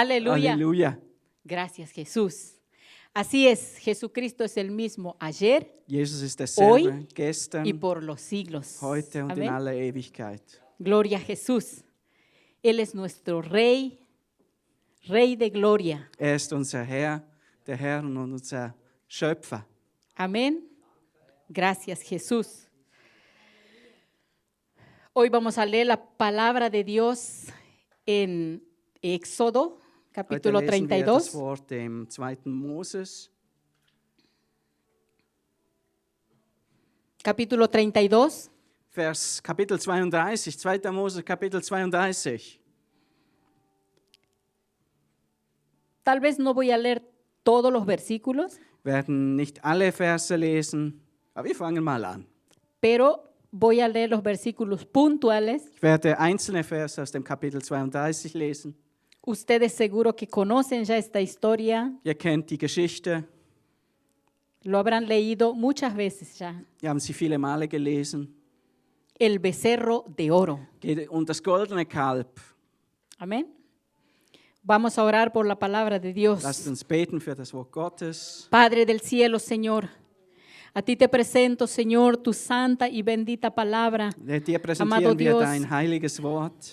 Aleluya. Halleluja. Gracias, Jesús. Así es, Jesucristo es el mismo ayer Jesus ist Hoy derselbe y gestern, por los siglos. heute und in Amén. aller Ewigkeit. Gloria a Jesús. Él es nuestro Rey, Rey de gloria. Ist unser Herr, der Herr und unser Schöpfer. Amén. Gracias, Jesús. Hoy vamos a leer la palabra de Dios en Éxodo, Heute capítulo lesen wir das 32. Wort im 2. Moses, Capítulo 32. Kapitel 32, 2. Mose, Kapitel 32. Tal vez no voy a leer todos los versículos, Wir werden nicht alle Verse lesen, aber wir fangen mal an. pero voy a leer los versículos puntuales. Ich werde einzelne Verse aus dem Kapitel 32 lesen. Ustedes seguro que conocen ya esta historia, Ihr kennt die Geschichte, lo habrán leído muchas veces ya. wir haben sie viele Male gelesen. El becerro de oro. Geht um das goldene Kalb. Amén. Vamos a orar por la palabra de Dios. Lasst uns beten für das Wort Gottes. Padre del cielo, Señor, a ti te presento, Señor, tu santa y bendita palabra, Dir Amado präsentieren wir Dios. dein heiliges Wort,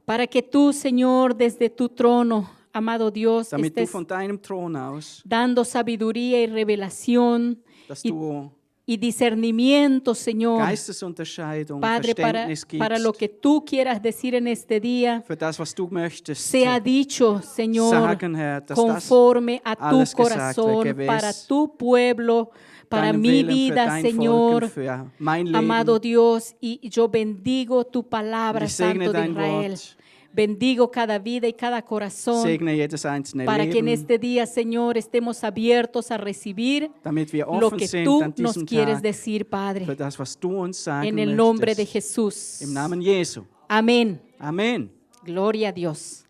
para que tú, Señor, desde tu trono, amado Dios, damit du estés von deinem Thron aus, dando sabiduría y revelación dass y, du y discernimiento, Señor, Geistesunterscheidung, Padre, Verständnis para lo gibst que tú quieras decir en este día. für das, was du möchtest. Sea dicho, Señor, Sagen, Herr, dass das conforme a tu alles gesagt wird, corazón, gewiss. para tu pueblo, para deinem mi Willen, für vida, dein Señor, Volk, für mein Leben. amado Dios, y yo bendigo tu Und palabra, ich segne Santo de dein Israel. Wort, Bendigo cada vida y cada corazón, segne jedes einzelne para que en Leben, este día, Señor, estemos abiertos a recibir damit wir lo offen que sind tú an nos diesem quieres Tag decir, für Padre, das, was du uns sagen en el nombre de möchtest. Jesús. Im Namen Jesu. Amén. Amen. Gloria a Dios.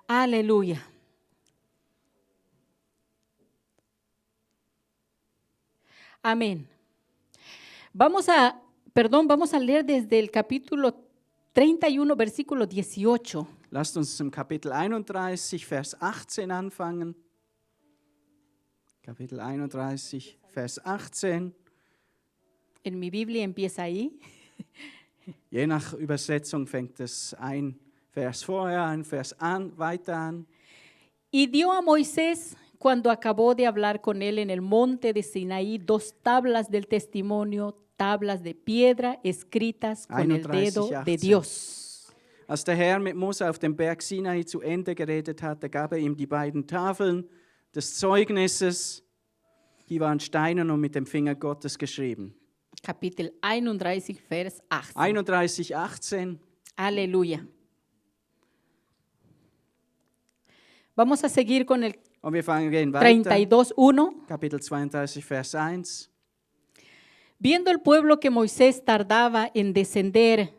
Aleluya. Amén. Vamos a leer desde el capítulo 31, versículo 18. Lasst uns im Kapitel 31, Vers 18 anfangen. Kapitel 31, Vers 18. En mi Biblia empieza ahí. Je nach Übersetzung fängt es ein Vers vorher, ein Vers weiter an. Y dio a Moisés, cuando acabó de hablar con él en el monte de Sinaí, 2 tablas del testimonio, tablas de piedra escritas con el dedo de 31:18. Dios. Als der Herr mit Mose auf dem Berg Sinai zu Ende geredet hatte, gab er ihm die beiden Tafeln des Zeugnisses. Die waren Steinen und mit dem Finger Gottes geschrieben. Capítulo 31, vers 18. 31, 18. Aleluya. Vamos a seguir con el Und wir gehen weiter. 32:1. Kapitel 32, Vers 1. Viendo el pueblo que Moisés tardaba en descender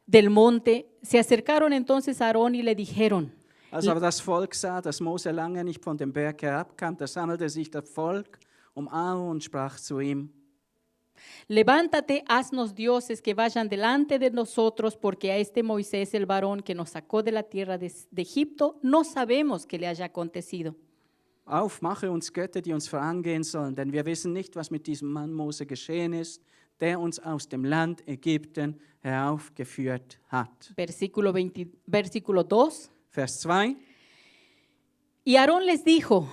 del monte, se acercaron entonces a Aarón y le dijeron: Als aber das Volk sah, dass Mose lange nicht von dem Berg herabkam, da sammelte sich das Volk um Aaron und sprach zu ihm: Levántate, haznos dioses que vayan delante de nosotros, porque a este Moisés, el varón que nos sacó de la tierra de Egipto, no sabemos qué le haya acontecido. Auf, mache uns Götter, die uns vorangehen sollen, denn wir wissen nicht, was mit diesem Mann Mose geschehen ist, der uns aus dem Land Ägypten heraufgeführt hat. Versículo 2. Vers 2. Y Aarón les dijo: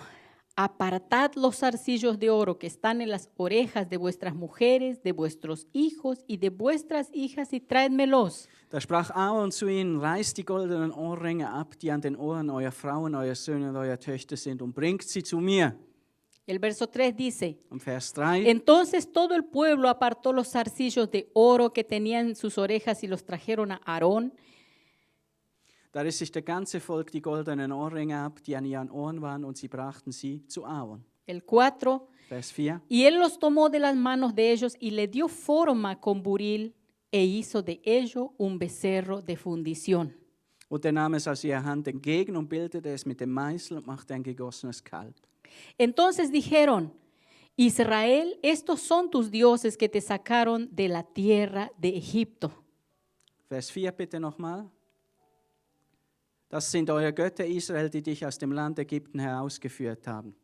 apartad los zarcillos de oro que están en las orejas de vuestras mujeres, de vuestros hijos y de vuestras hijas y traédmelos. Da sprach Aaron zu ihnen: reißt die goldenen Ohrringe ab, die an den Ohren eurer Frauen, eurer Söhne und eurer Töchter sind, und bringt sie zu mir. El verso 3 dice: Und Vers 3. entonces todo el pueblo apartó los zarcillos de oro que tenían en sus orejas y los trajeron a Aarón. Da riss sich der ganze Volk die goldenen Ohrringe ab, die an ihren Ohren waren, und sie brachten sie zu Aaron. El 4. Vers 4. Y él los tomó de las manos de ellos y le dio forma con buril e hizo de ello un becerro de fundición. Und er nahm es aus ihrer Hand entgegen und bildete es mit dem Meißel und machte ein gegossenes Kalb. Entonces dijeron: Israel, estos son tus dioses que te sacaron de la tierra de Egipto. Vers 4 bitte nochmal. Das sind eure Götter Israel, die dich aus dem Land Ägypten herausgeführt haben.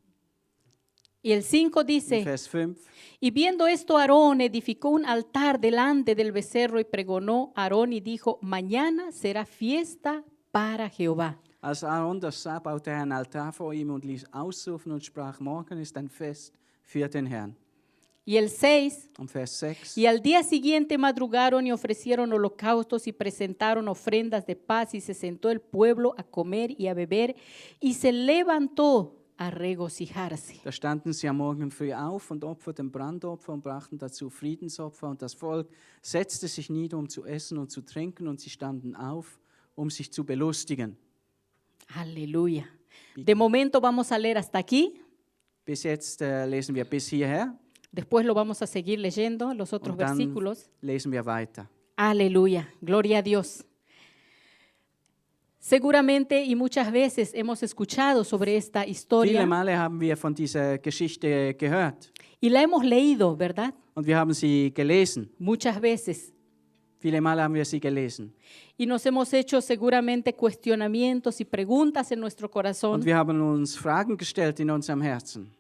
Y el 5 In dice, Vers 5. y viendo esto Aarón edificó un altar delante del becerro y pregonó Aarón y dijo, mañana será fiesta para Jehová. Als Aaron das sah, baute er einen Altar vor ihm und ließ ausrufen und sprach, morgen ist ein Fest für den Herrn. Y el 6, Und Vers 6. y al día siguiente madrugaron y ofrecieron holocaustos y presentaron ofrendas de paz y se sentó el pueblo a comer y a beber y se levantó a regocijarse. Da standen sie am Morgen früh auf und opferten Brandopfer und brachten dazu Friedensopfer. Und das Volk setzte sich nieder, um zu essen und zu trinken. Und sie standen auf, um sich zu belustigen. Aleluya. De momento vamos a leer hasta aquí. Bis jetzt lesen wir bis hierher Después lo vamos a seguir leyendo, los otros und dann versículos. lesen wir weiter. Aleluya. Gloria a Dios. Seguramente y muchas veces hemos escuchado sobre esta Viele historia Male haben wir von dieser Geschichte gehört y la hemos leído, ¿verdad? und wir haben sie gelesen. Muchas veces. Viele Male haben wir sie gelesen. Y nos hemos hecho seguramente cuestionamientos y preguntas en nuestro corazón. Und wir haben uns Fragen gestellt in unserem Herzen.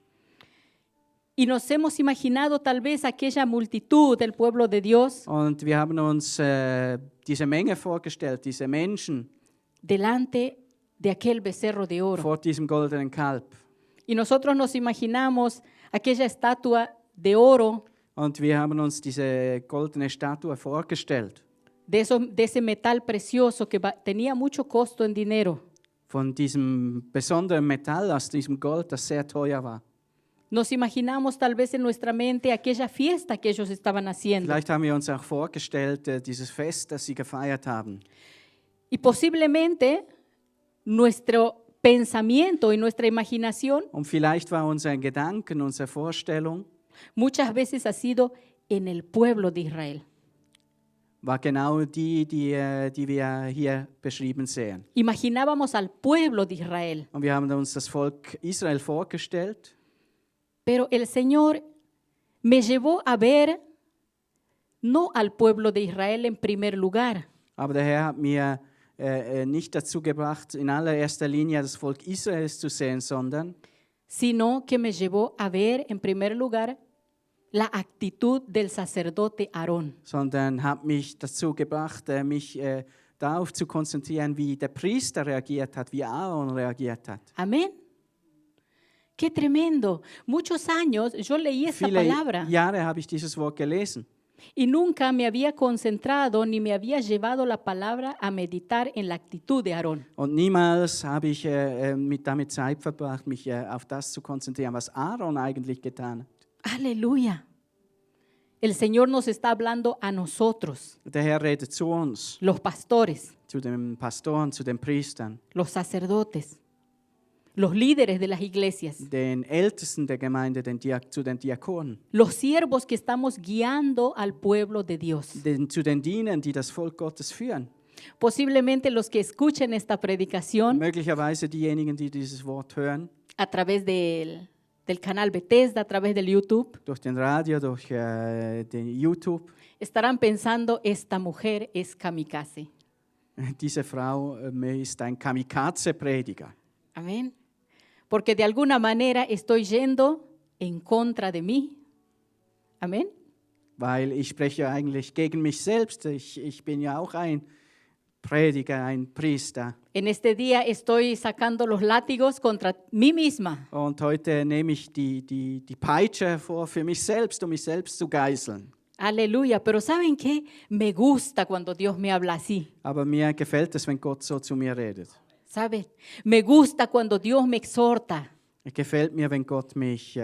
Y nos hemos imaginado tal vez aquella multitud del pueblo de Dios Und wir haben uns diese Menge vorgestellt, diese Menschen delante de aquel becerro de oro. vor diesem goldenen Kalb. Y nosotros nos imaginamos aquella estatua de oro, Und wir haben uns diese goldene Statue vorgestellt, de ese metal precioso que tenía mucho costo en dinero. von diesem besonderen Metall, aus diesem Gold, das sehr teuer war. Nos imaginamos tal vez en nuestra mente aquella fiesta que ellos estaban haciendo. Vielleicht haben wir uns auch vorgestellt, dieses Fest, das sie gefeiert haben. Y posiblemente nuestro pensamiento y nuestra imaginación Und vielleicht war unser Gedanken, unsere Vorstellung, muchas veces ha sido en el pueblo de Israel. war genau die wir hier beschrieben sehen. Imaginábamos al pueblo de Israel, Und wir haben uns das Volk Israel vorgestellt. pero el Señor me llevó a ver no al pueblo de Israel en primer lugar, Aber der Herr hat mir nicht dazu gebracht, in allererster Linie das Volk Israels zu sehen, sondern sino que me llevó a ver en primer lugar la actitud del sacerdote Aarón. hat mich dazu gebracht, mich darauf zu konzentrieren, wie der Priester reagiert hat, wie Aaron reagiert hat. Amén. Qué tremendo. Muchos años yo leí esta Viele palabra Jahre habe ich dieses Wort gelesen y nunca me había concentrado ni me había llevado la palabra a meditar en la actitud de Aarón. und niemals habe ich damit Zeit verbracht, mich auf das zu konzentrieren, was Aaron eigentlich getan hat. Aleluya. El Señor nos está hablando a nosotros, Der Herr redet zu uns, los pastores, zu den Pastoren, zu den Priestern, los sacerdotes, los líderes de las iglesias, den Ältesten der Gemeinde, zu den Diakonen, los siervos que estamos guiando al pueblo de Dios. zu den Dienern, die das Volk Gottes führen. Posiblemente los que escuchen esta predicación Möglicherweise diejenigen, die dieses Wort hören, a través del canal Bethesda, a través del YouTube, durch den Radio, durch den YouTube. estarán pensando, esta mujer es kamikaze. Diese Frau ist ein Kamikaze-Prediger. Amén. Porque de alguna manera estoy yendo en contra de mí. Amén. Weil ich spreche eigentlich gegen mich selbst. Ich bin ja auch ein Prediger, ein Priester. En este día estoy sacando los látigos contra mí misma. Und heute nehme ich die Peitsche hervor für mich selbst, um mich selbst zu geißeln. Aleluya. Pero ¿saben qué? Me gusta cuando Dios me habla así. Aber mir gefällt es, wenn Gott so zu mir redet. ¿Saben? Me gusta cuando Dios me exhorta. Es gefällt mir, wenn Gott mich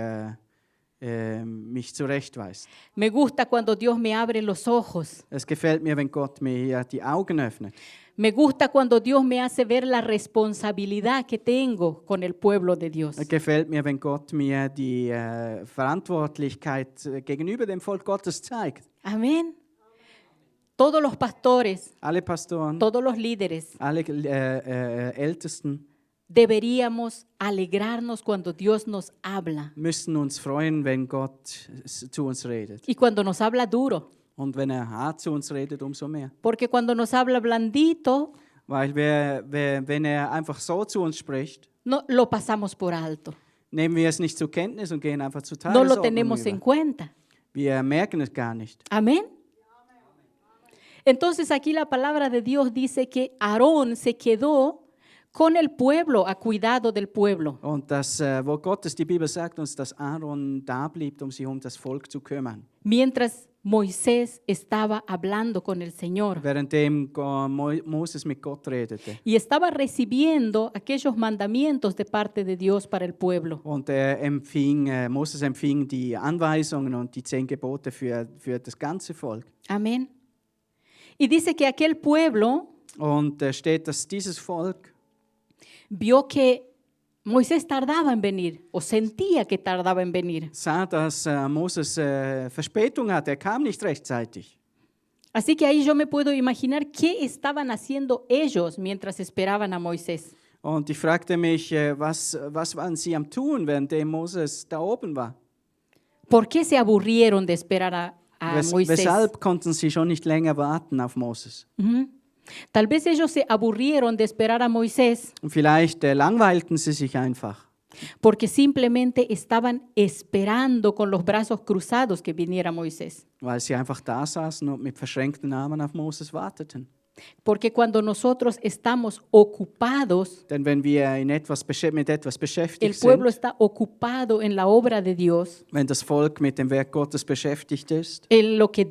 zurechtweist. Me gusta cuando Dios me abre los ojos. Es gefällt mir, wenn Gott mir die Augen öffnet. Me gusta cuando Dios me hace ver la responsabilidad que tengo con el pueblo de Dios. Es gefällt mir, wenn Gott mir die Verantwortlichkeit gegenüber dem Volk Gottes zeigt. Amén. Todos los pastores, Alle Pastoren, todos los líderes, alle Ältesten deberíamos alegrarnos cuando Dios nos habla müssen uns freuen, wenn Gott zu uns redet. y cuando nos habla duro. Und wenn hart zu uns redet, umso mehr. Porque cuando nos habla blandito, Weil wenn er einfach so zu uns spricht, no, lo pasamos por alto. nehmen wir es nicht zur Kenntnis und gehen einfach zur No lo Tagesordnung tenemos en über. cuenta. Wir merken es gar nicht. Amén. Entonces aquí la palabra de Dios dice que Aarón se quedó con el pueblo, a cuidado del pueblo. Und das Wort Gottes, die Bibel sagt uns, dass Aaron da blieb, um sich um das Volk zu kümmern. Mientras Moisés estaba hablando con el Señor Währenddem Moses mit Gott redete. y estaba recibiendo aquellos mandamientos de parte de Dios para el pueblo. Und Moses empfing die Anweisungen und die 10 Gebote für das ganze Volk. Amén. Y dice que aquel pueblo Und steht, dass dieses Volk vio que Moisés tardaba en venir o sentía que tardaba en venir. sah, dass Moses Verspätung hatte. Er kam nicht rechtzeitig. Así que ahí yo me puedo imaginar qué estaban haciendo ellos mientras esperaban a Moisés. Und ich fragte mich, was waren sie am tun, währenddem Moses da oben war? ¿Por qué se aburrieron de esperar a Moisés? Weshalb konnten sie schon nicht länger warten auf Moses? Ujú. Tal vez ellos se aburrieron de esperar a Moisés Und vielleicht langweilten sie sich einfach, porque simplemente estaban esperando con los brazos cruzados que viniera Moisés. weil sie einfach da saßen und mit verschränkten Armen auf Moses warteten. Porque cuando nosotros estamos ocupados, Denn wenn wir mit etwas el beschäftigt pueblo sind, está ocupado en la obra de Dios, wenn das Volk mit dem Werk Gottes beschäftigt ist, en lo que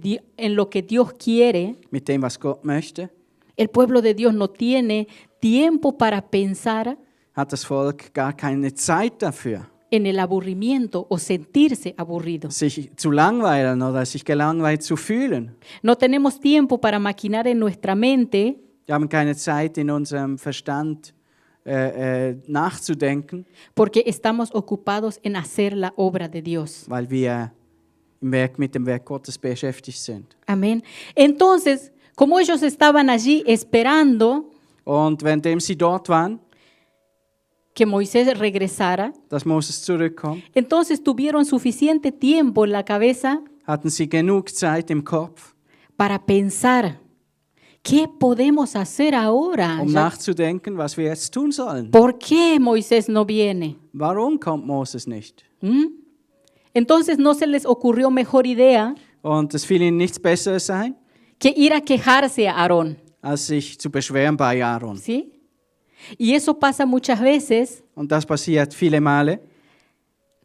Dios quiere, mit dem, was Gott möchte, el pueblo de Dios no tiene tiempo para pensar hat das Volk gar keine Zeit dafür, en el aburrimiento o sentirse aburrido. sich zu langweilen oder sich gelangweilt zu fühlen. No tenemos tiempo para maquinar en nuestra mente Wir haben keine Zeit, in unserem Verstand nachzudenken, porque estamos ocupados en hacer la obra de Dios. weil wir mit dem Werk Gottes beschäftigt sind. Amén. Entonces, como ellos estaban allí esperando Und währenddem sie dort waren, que Moisés regresara, dass Moses zurückkommt, entonces tuvieron suficiente tiempo en la cabeza hatten sie genug Zeit im Kopf, para pensar, ¿qué podemos hacer ahora? um nachzudenken, was wir jetzt tun sollen. ¿Por qué Moisés no viene? Warum kommt Moses nicht? ¿Mm? Entonces no se les ocurrió mejor idea Und es fiel ihnen nichts Besseres ein, que ir a quejarse a Aarón, als sich zu beschweren bei Aaron. ¿sí? Y eso pasa muchas veces Und das passiert viele Male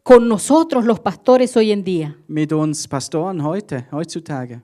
con nosotros los pastores hoy en día. mit uns Pastoren heutzutage.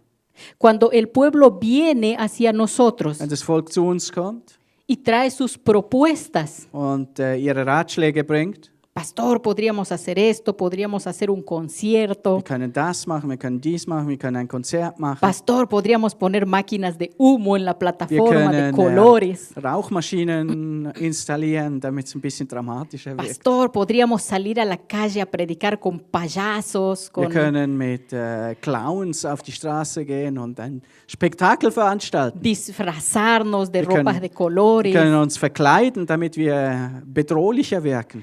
Cuando el pueblo viene hacia nosotros Wenn das Volk zu uns kommt y trae sus propuestas, und ihre Ratschläge bringt, pastor, podríamos hacer esto, podríamos hacer un concierto, wir können das machen, wir können dies machen, wir können ein Konzert machen, pastor, podríamos poner máquinas de humo en la wir plataforma de können colores, Rauchmaschinen installieren, damit es ein bisschen dramatischer wirkt. pastor, podríamos salir a la calle a predicar con payasos, Wir con... können mit Clowns auf die Straße gehen und ein Spektakel veranstalten. disfrazarnos de Wir können- ropas de Wir colores. können uns verkleiden, damit wir bedrohlicher wirken.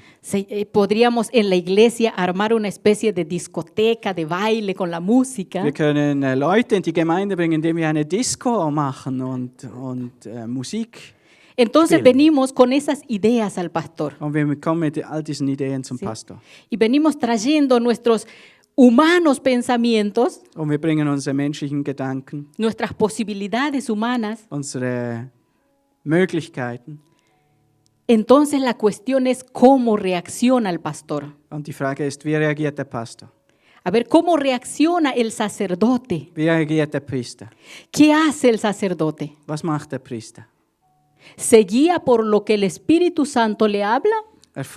Podríamos en la iglesia armar una especie de discoteca, de baile con la música. Wir können Leute in die Gemeinde bringen, indem wir eine Disco machen und Musik. Entonces Spielen. venimos con esas ideas al pastor. Und wir kommen mit all diesen Ideen zum Sí. Pastor. Y venimos trayendo nuestros humanos pensamientos, Und wir bringen unsere menschlichen Gedanken, nuestras posibilidades humanas. unsere Möglichkeiten. Entonces la cuestión es cómo reacciona el pastor. Und die Frage ist, wie reagiert der Pastor? A ver, ¿cómo reacciona el sacerdote? Wie reagiert der Priester? ¿Qué hace el sacerdote? Was macht der Priester? ¿Se guía por lo que el Espíritu Santo le habla?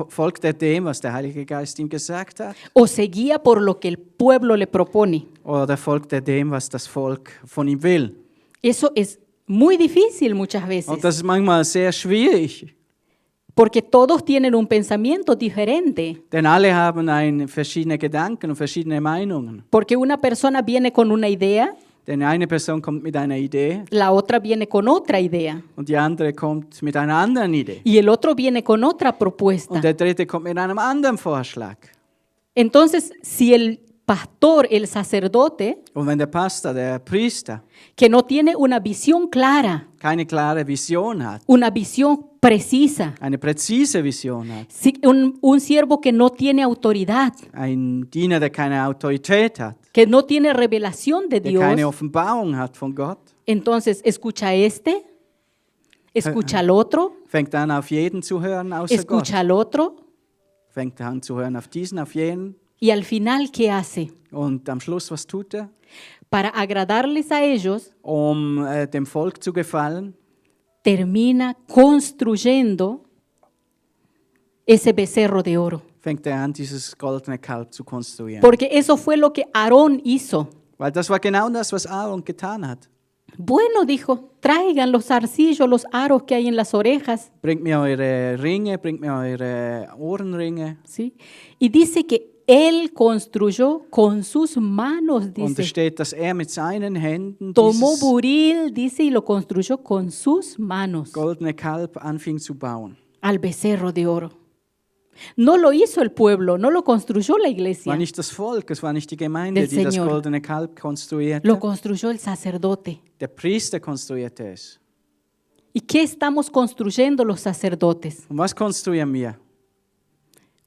Folgt er dem, was der Heilige Geist ihm gesagt hat? ¿O se guía por lo que el pueblo le propone? Oder folgt er dem, was das Volk von ihm will? Eso es muy difícil muchas Und veces, das ist manchmal sehr schwierig, porque todos tienen un pensamiento diferente. denn alle haben verschiedene Gedanken und verschiedene Meinungen. Porque una persona viene con una idea, Denn eine Person kommt mit einer Idee la otra viene con otra idea und die andere kommt mit einer anderen Idee. y el otro viene con otra propuesta. Und der dritte kommt mit einem anderen Vorschlag. Entonces, si el pastor, el sacerdote, Und wenn der Pastor, der Priester, que no tiene una visión clara, keine klare Vision hat, una visión precisa, eine präzise Vision hat, un siervo que no tiene autoridad, ein Diener, der keine Autorität hat, que no tiene revelación de der keine Dios, Offenbarung hat von Gott, entonces escucha a este, escucha al otro, fängt an auf jeden zu hören außer Gott, escucha al otro, fängt an zu hören auf diesen, auf jenen y al final, ¿qué hace? und am Schluss, was tut er? Para agradarles a ellos, Dem Volk zu gefallen, termina construyendo ese becerro de oro. fängt er an, dieses goldene Kalb zu konstruieren. Porque eso fue lo que Aarón hizo. Weil das war genau das, was Aaron getan hat. Bueno, dijo, traigan los zarcillos, los aros que hay en las orejas. Bringt mir eure Ringe, bringt mir eure Ohrenringe. ¿Sí? Y dice que él construyó con sus manos, Und es dice. steht, dass er mit seinen Händen Tomó dieses buril, dice, y lo construyó con sus manos goldene Kalb anfing zu bauen. al becerro de oro. No lo hizo el pueblo, no lo construyó la Es iglesia, war nicht das Volk, es war nicht die Gemeinde, Del die das Señor. goldene Kalb konstruierte. lo construyó el sacerdote. Der Priester konstruierte es. ¿Y qué estamos construyendo los sacerdotes? Und was konstruieren wir?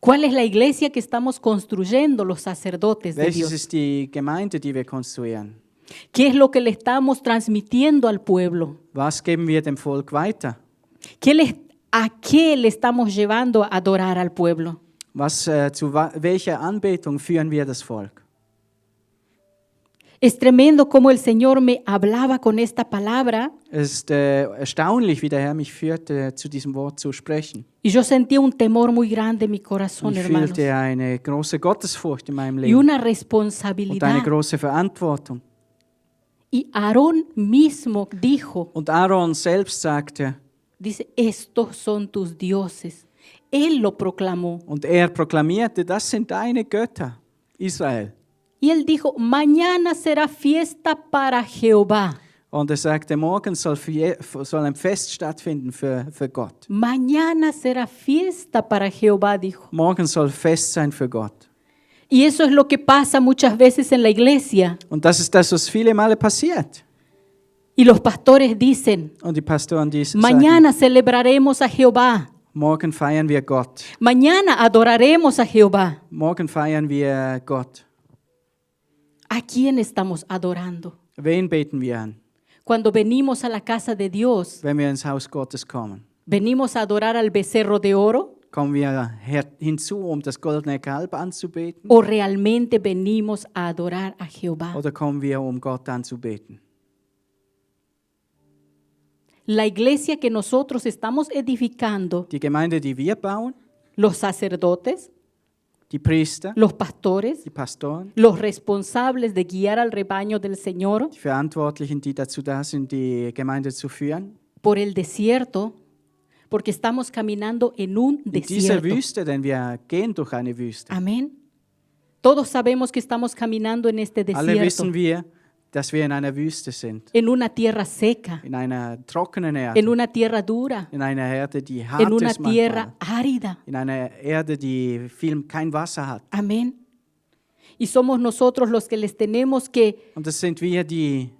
¿Cuál es la iglesia que estamos construyendo los sacerdotes de Welches Dios? ist die Gemeinde, die wir konstruieren? ¿Qué es lo que le estamos transmitiendo al pueblo? Was geben wir dem Volk weiter? ¿A qué le estamos llevando a adorar al pueblo? Welcher Anbetung führen wir das Volk? Es tremendo cómo el Señor me hablaba con esta palabra Es ist erstaunlich, wie der Herr mich führte, zu diesem Wort zu sprechen. y yo sentía un temor muy grande en mi corazón, Ich hermanos, fühlte eine große Gottesfurcht in meinem y Leben una und eine responsabilidad. große Verantwortung. Y Aarón mismo dijo, Und Aaron selbst sagte, dice, estos son tus dioses. Él lo proclamó. und er proklamierte, das sind deine Götter, Israel. Y él dijo, mañana será fiesta para Jehová. Und er sagte, morgen soll ein Fest stattfinden für Gott. Mañana será fiesta para Jehová, dijo. Morgen soll Fest sein für Gott. Y eso es lo que pasa muchas veces en la iglesia. Und das ist das, was viele Male passiert. Y los pastores dicen, Und die Pastoren, die sagen, mañana celebraremos a Jehová. morgen feiern wir Gott. Mañana adoraremos a Jehová. Morgen feiern wir Gott. ¿A quién estamos adorando? Wen beten wir an, Cuando venimos a la casa de Dios, wenn wir ins Haus Gottes kommen? ¿venimos a adorar al becerro de oro Kommen wir hinzu, das goldene Kalb anzubeten? o realmente venimos a adorar a Jehová? Oder kommen wir, Gott anzubeten? La iglesia que nosotros estamos edificando, Die Gemeinde, die wir bauen, los sacerdotes, die Priester, los pastores, die Pastoren, los responsables de guiar al rebaño del Señor die Verantwortlichen, die dazu da sind, die Gemeinde zu führen. por el desierto, porque estamos caminando en un In dieser desierto. Wüste, denn wir gehen durch eine Wüste. Amén. Todos sabemos que estamos caminando en este Alle desierto, wissen wir, dass wir in einer Wüste sind, en una tierra seca, in einer trockenen Erde, en una tierra dura, in einer Erde, die hart en una ist manchmal, tierra árida. in einer Erde, die kein Wasser hat. Amén. Y somos nosotros los que les tenemos que Und das sind wir, die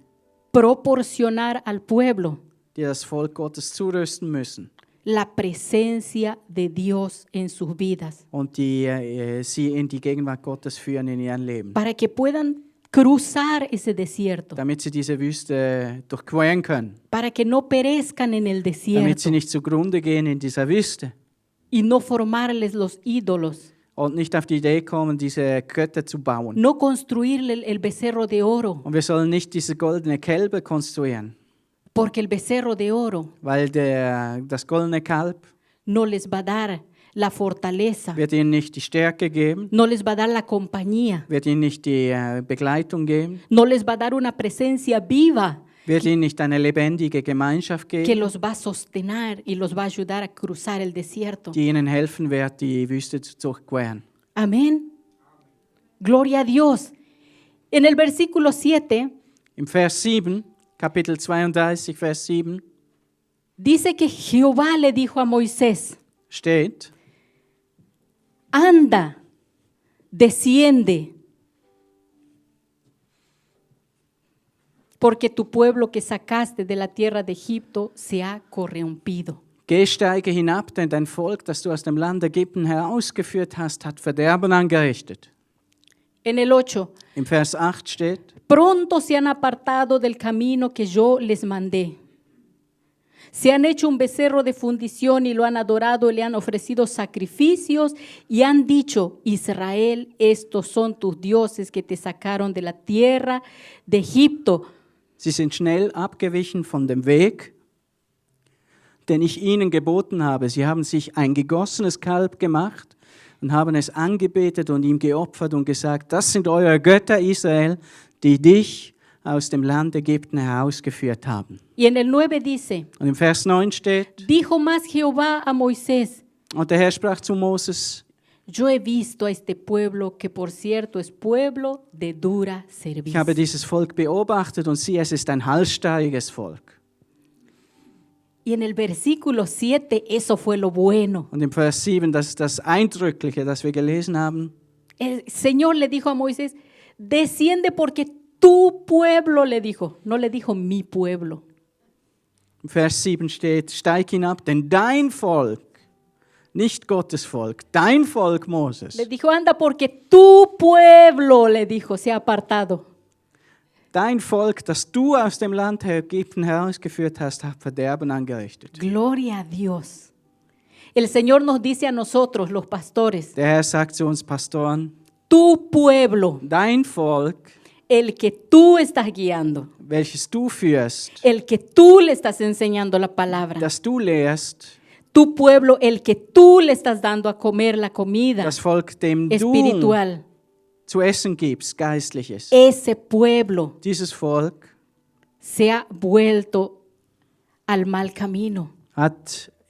proporcionar al pueblo das Volk Gottes zurüsten müssen la presencia de Dios en sus vidas, und die sie in die Gegenwart Gottes führen in ihrem Leben, para que puedan cruzar ese desierto, damit sie diese Wüste durchqueren können, para que no perezcan en el damit desierto sie nicht zugrunde gehen in dieser Wüste y no formarles los ídolos, und nicht auf die Idee kommen, diese Götter zu bauen. no construirle el becerro de oro, Und wir sollen nicht diese goldene Kälber konstruieren, porque el becerro de oro weil das goldene Kalb no les va a dar la fortaleza, wird ihnen nicht die Stärke geben, no les va a dar la compañía, wird ihnen nicht die Begleitung geben, no les va a dar una presencia viva wird ihnen nicht eine lebendige Gemeinschaft que geben, los va a sostener y los va a ayudar a cruzar el desierto. die ihnen helfen wird, die Wüste zu durchqueren. Amén. Gloria a Dios. En el versículo 7 Im Vers 7, Kapitel 32, Vers 7 dice que Jehová le dijo a Moisés, steht, anda, desciende porque tu pueblo que sacaste de la tierra de Egipto se ha corrompido. Geh, steige hinab, denn dein Volk, das du aus dem Land Ägypten herausgeführt hast, hat Verderben angerichtet. En el 8, Im Vers 8 steht, pronto se han apartado del camino que yo les mandé. Se han hecho un becerro de fundición y lo han adorado y le han ofrecido sacrificios y han dicho, Israel, estos son tus dioses que te sacaron de la tierra de Egipto. sie sind schnell abgewichen von dem Weg, den ich ihnen geboten habe. Sie haben sich ein gegossenes Kalb gemacht und haben es angebetet und ihm geopfert und gesagt, das sind eure Götter, Israel, die dich aus dem Land Ägypten herausgeführt haben. Y en el 9 dice, Und im Vers 9 steht, dijo más Jehová a Moisés, und der Herr sprach zu Moses, yo he visto a este pueblo que por cierto es pueblo de dura ich servicio. habe dieses Volk beobachtet und siehe, es ist ein halsstarriges Volk. Y en el versículo 7, eso fue lo bueno. Und im Vers 7, das ist das Eindrückliche, das wir gelesen haben. El Señor le dijo a Moisés, desciende porque tu pueblo, le dijo, no le dijo mi pueblo. Im Vers 7 steht, steig hinab, denn dein Volk, nicht Gottes Volk, dein Volk Moses, Le dijo, anda porque tu pueblo, le dijo, se ha apartado. dein Volk, das du aus dem Land Ägypten herausgeführt hast, hat Verderben angerichtet. Gloria a Dios. El Señor nos dice a nosotros, los pastores, Der Herr sagt zu uns Pastoren, tu pueblo, dein Volk, el que tú estás guiando, welches du führst, el que tú le estás enseñando la palabra, das du lehrst, tu pueblo, el que tú le estás dando a comer la comida das Volk, dem du espiritual, zu essen gibst, geistliches. ese pueblo Dieses Volk se ha vuelto al mal camino.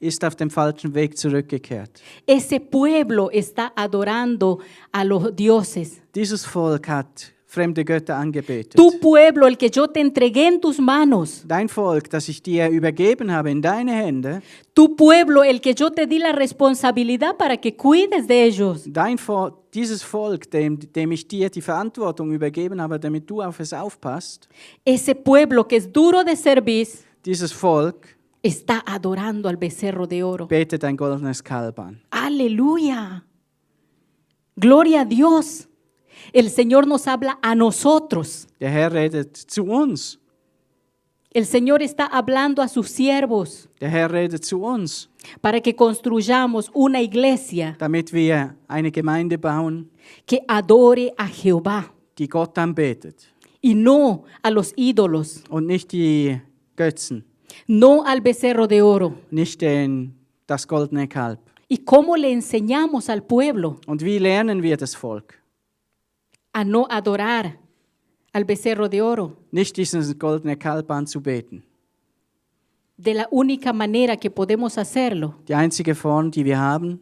ist auf dem falschen Weg zurückgekehrt. Ese pueblo está adorando a los dioses. Dieses Volk hat fremde Götter angebetet. Tu pueblo, el que yo te entregué en tus manos. Dein Volk, das ich dir übergeben habe in deine Hände, Tu pueblo, el que yo te di la responsabilidad para que cuides de ellos. dieses Volk, dem ich dir die Verantwortung übergeben habe, damit du auf es aufpasst, Ese pueblo que es duro de servir dieses Volk está adorando al becerro de oro. betet ein goldenes Kalb an. Aleluya. Gloria a Dios. El Señor nos habla a nosotros. Der Herr redet zu uns. El Señor está hablando a sus siervos Der Herr redet zu uns, para que construyamos una iglesia damit wir eine Gemeinde bauen, que adore a Jehová die Gott anbetet y no a los ídolos, und nicht die Götzen, no al becerro de oro. nicht das goldene Kalb. ¿Y cómo le enseñamos al pueblo Und wie lernen wir das Volk? a no adorar al becerro de oro? Nicht dieses goldene Kalb anzubeten. De la única manera que podemos hacerlo Die einzige Form, die wir haben,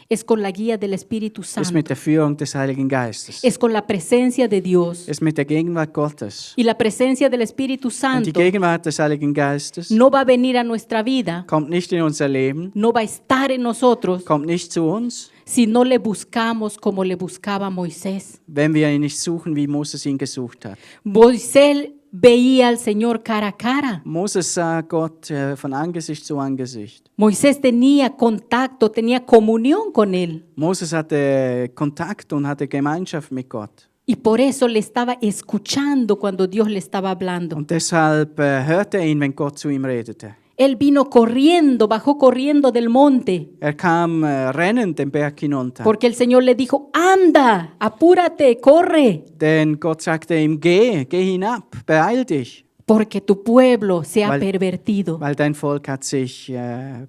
es con la guía del Espíritu ist Santo, mit der Führung des Heiligen Geistes. es con la presencia de Dios. Ist mit der Gegenwart Gottes. Y la presencia del Espíritu Und die Santo Gegenwart des Heiligen Geistes no va a venir a nuestra vida, kommt nicht in unser Leben, no va a estar en nosotros kommt nicht zu uns, si no le buscamos como le buscaba Moisés. wenn wir ihn nicht suchen, wie Moses ihn gesucht hat. Moisés veía al Señor cara a cara. Moses sah Gott von Angesicht zu Angesicht. Moisés tenía contacto, tenía comunión con Él. Moses hatte Kontakt und hatte Gemeinschaft mit Gott. Y por eso le estaba escuchando cuando Dios le estaba hablando. Und deshalb hörte er ihn, wenn Gott zu ihm redete. Él vino corriendo, bajó corriendo del monte, Kam rennend den Berg hinunter. porque el Señor le dijo, anda, apúrate, corre, Denn Gott sagte ihm, geh hinab, beeil dich, porque tu pueblo se ha Weil- pervertido. weil dein Volk hat sich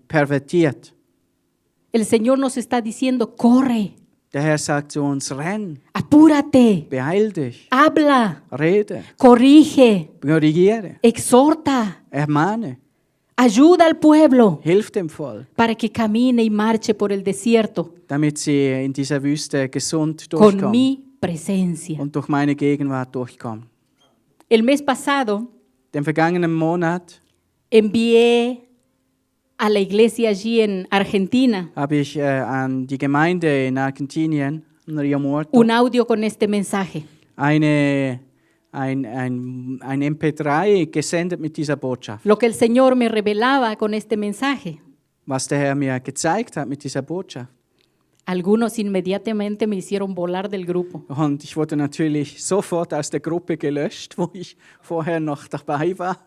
pervertiert. El Señor nos está diciendo, corre, Der Herr sagt zu uns, renn, apúrate, beeil dich, habla, rede, corrige, korrigiere, exhorta, ermahne, ayuda al pueblo hilf dem Volk, para que camine y marche por el desierto damit sie in dieser Wüste gesund con durchkommen mi presencia. und durch meine Gegenwart durchkommen. El mes pasado Den vergangenen Monat envié a la iglesia allí en Argentina habe ich an die Gemeinde in Argentinien, in Rio Muerto, un audio con este mensaje. ein ein MP3 gesendet mit dieser Botschaft. lo que el Señor me revelaba con este mensaje. Was der Herr mir gezeigt hat mit dieser Botschaft. Algunos inmediatamente me hicieron volar del grupo. Und ich wurde natürlich sofort aus der Gruppe gelöscht, wo ich vorher noch dabei war.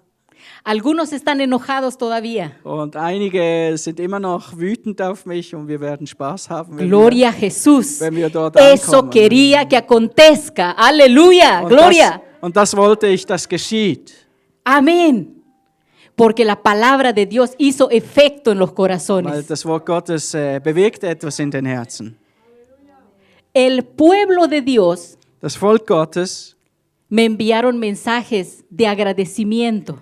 Algunos están enojados todavía. Und einige sind immer noch wütend auf mich und wir werden Spaß haben, Gloria a Jesús. wenn wir dort Eso ankommen. quería que acontezca. Aleluya. Gloria. Und das wollte ich, dass geschieht. Amén. Porque la palabra de Dios hizo efecto en los Weil corazones. das Wort Gottes bewegt etwas in den Herzen. El pueblo de Dios Das Volk Gottes, me enviaron mensajes de agradecimiento.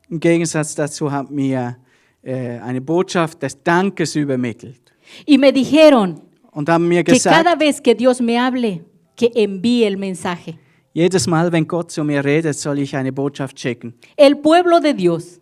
im Gegensatz dazu, hat mir eine Botschaft des Dankes übermittelt. Y me dijeron Und haben mir que gesagt, cada vez que Dios me hable, que envíe el mensaje. jedes Mal, wenn Gott zu mir redet, soll ich eine Botschaft schicken. El pueblo de Dios.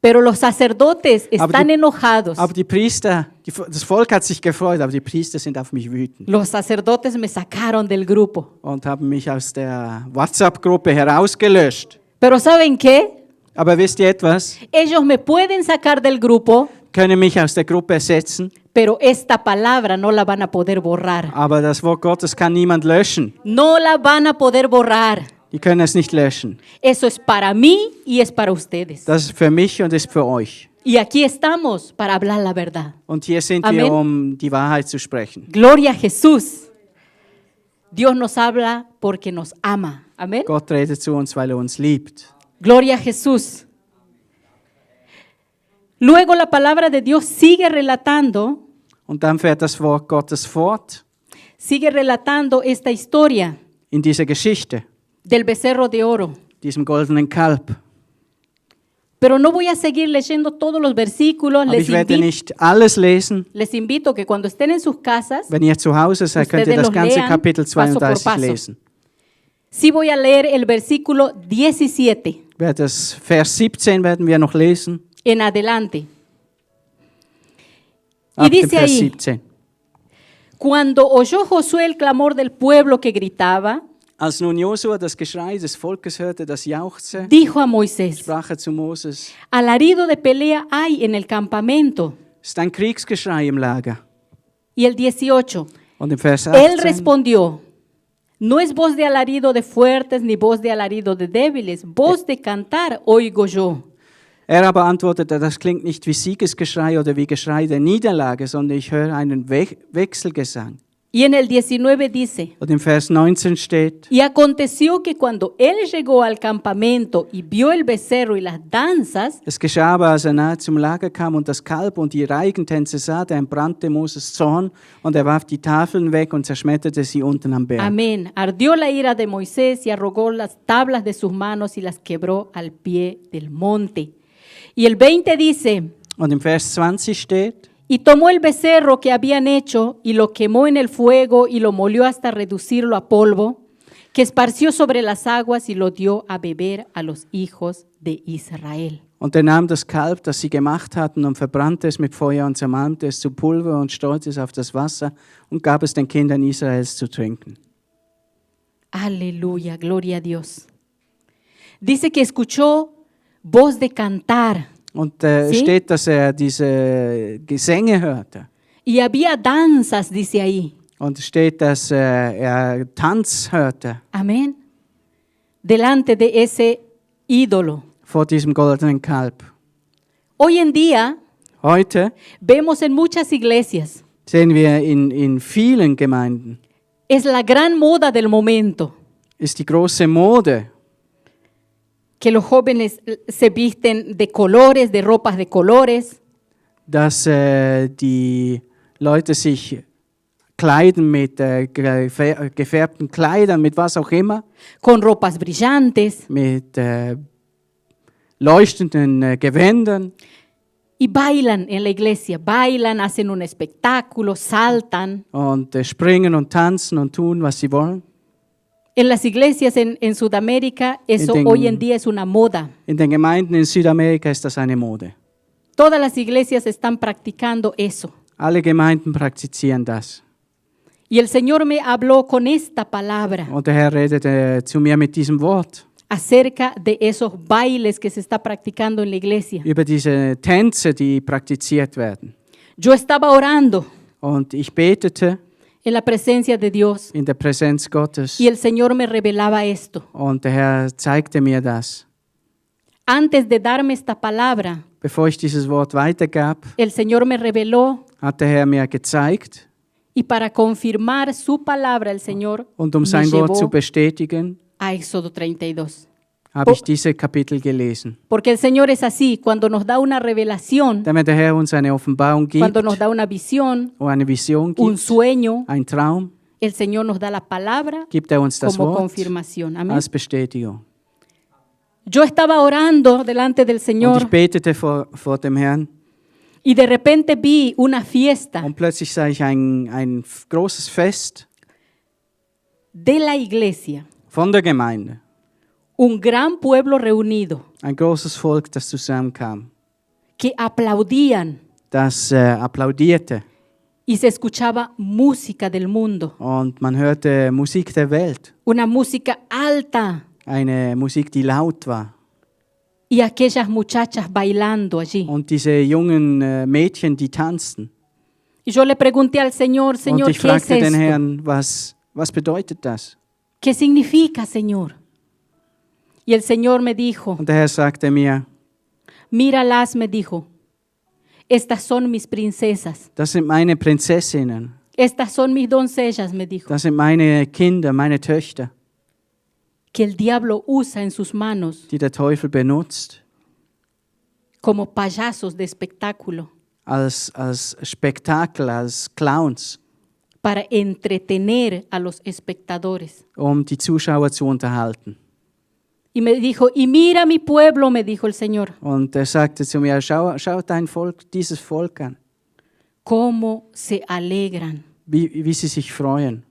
Pero los sacerdotes están enojados. Aber die Priester, das Volk hat sich gefreut, aber die Priester sind auf mich wütend Los sacerdotes me sacaron del grupo. und haben mich aus der WhatsApp-Gruppe herausgelöscht. Pero ¿saben qué? Aber wisst ihr etwas? Ellos me pueden sacar del grupo, Können mich aus der Gruppe ersetzen, pero esta palabra no la van a poder borrar. aber das Wort Gottes kann niemand löschen. No la van a poder borrar. Die können es nicht löschen. Eso es para mí y es para ustedes. Das ist für mich und ist für euch. Y aquí estamos para hablar la verdad. Und hier sind Amen. wir, um die Wahrheit zu sprechen. Gloria a Jesús. Dios nos habla porque nos ama. Amén. Gott redet zu uns, weil er uns liebt. Gloria a Jesús. Luego la palabra de Dios sigue relatando Und dann fährt das Wort Gottes fort esta historia in dieser Geschichte, del becerro de oro. diesem goldenen Kalb. Pero no voy a seguir leyendo todos los versículos. Aber ich werde nicht alles lesen. Les invito que cuando estén en sus casas, Wenn ihr zu Hause seid, könnt ihr Ustedes das ganze los lean Kapitel paso por 32 paso. lesen. sí voy a leer el versículo 17 Das Vers 17 werden wir noch lesen. en adelante. Y Ab dem dice Vers ahí, 17. cuando oyó Josué el clamor del pueblo que gritaba, Als nun Josua das Geschrei des Volkes hörte, das jauchzte, dijo a Moisés, sprach er zu Moses: alarido de pelea hay en el campamento. Es ist ein Kriegsgeschrei im Lager. Y el 18, Und im Vers él 18, respondió, no es voz de alarido de fuertes ni voz de alarido de débiles, voz de cantar oigo yo. er aber antwortete: Das klingt nicht wie Siegesgeschrei oder wie Geschrei der Niederlage, sondern ich höre einen Wechselgesang. Y en el 19 dice, Und im Vers 19 steht: y aconteció que cuando él llegó al campamento y vio el becerro y las danzas, Es geschah aber, als er nahe zum Lager kam und das Kalb und die Reigentänze sah, da entbrannte Moses Zorn und er warf die Tafeln weg und zerschmetterte sie unten am Berg. amén, ardió la ira de Moisés y arrogó las tablas de sus manos y las quebró al pie del monte. Y el 20 dice, Und im Vers 20 steht: y tomó el becerro que habían hecho y lo quemó en el fuego y lo molió hasta reducirlo a polvo, que esparció sobre las aguas y lo dio a beber a los hijos de Israel. Und er nahm das Kalb, das sie gemacht hatten, und verbrannte es mit Feuer und zermalmte es zu Pulver und streute es auf das Wasser und gab es den Kindern Israels zu trinken. Aleluya, gloria a Dios. Dice que escuchó voz de cantar Und Sie? steht, dass er diese Gesänge hörte. y había danzas, dice ahí. Und steht, dass er Tanz hörte Amén. Delante de ese ídolo. vor diesem goldenen Kalb. Hoy en día Heute vemos en muchas iglesias, sehen wir in vielen Gemeinden, es la gran moda del momento, ist die große Mode, que los jóvenes se visten de colores, de ropas de colores, dass die Leute sich kleiden mit gefärbten Kleidern, mit was auch immer, con ropas brillantes mit leuchtenden Gewändern y bailan en la iglesia, bailan, hacen un espectáculo, saltan. und springen und tanzen und tun, was sie wollen. En las iglesias en Sudamérica, eso En- hoy en día es una moda. In den Gemeinden in Südamerika ist das eine Mode. Todas las iglesias están practicando eso. Alle Gemeinden praktizieren das. Y el Señor me habló con esta palabra Und der Herr redete zu mir mit diesem Wort acerca de esos bailes que se está practicando en la iglesia. über diese Tänze, die praktiziert werden. Yo estaba orando Und ich betete en la presencia de Dios in der Präsenz Gottes y el Señor me revelaba esto. und der Herr zeigte mir das. Antes de darme esta palabra, Bevor ich dieses Wort weitergab, el Señor me reveló hat der Herr mir gezeigt, y para confirmar su palabra el Señor und um me sein Wort zu llevó bestätigen, a Éxodo 32. habe ich diese Kapitel gelesen. Porque el Señor es así, cuando nos da una revelación, Damit der Herr uns eine Offenbarung gibt, cuando nos da una visión, oder eine Vision un gibt, sueño, ein Traum, el Señor nos da la palabra gibt er uns das como Wort confirmación. Amén. als Bestätigung. Yo estaba orando delante del Und Señor ich betete vor dem Herrn y de repente vi una fiesta und plötzlich sah ich ein großes Fest de la iglesia, von der Gemeinde. un gran pueblo reunido Ein großes Volk, das zusammenkam, que aplaudían das applaudierte y se escuchaba música del mundo, und man hörte Musik der Welt, una música alta eine Musik, die laut war. y aquellas muchachas bailando allí. Und diese jungen Mädchen, die tanzten. Y yo le pregunté al Señor, Und Señor, ich ¿qué es fragte den esto? Herrn, was bedeutet das? ¿Qué significa, Señor? Y el Señor me dijo, Und der Herr sagte mir, míralas, me dijo, estas son mis princesas, das sind meine Prinzessinnen, estas son mis doncellas, me dijo, das sind meine Kinder, meine Töchter, que el diablo usa en sus manos die der Teufel benutzt como payasos de espectáculo als Spektakel, als Clowns, para entretener a los espectadores. um die Zuschauer zu unterhalten. Y me dijo, y mira mi pueblo, me dijo el Señor, Und er sagte zu mir, schau dein Volk, dieses Volk an, cómo se alegran. wie sie sich freuen.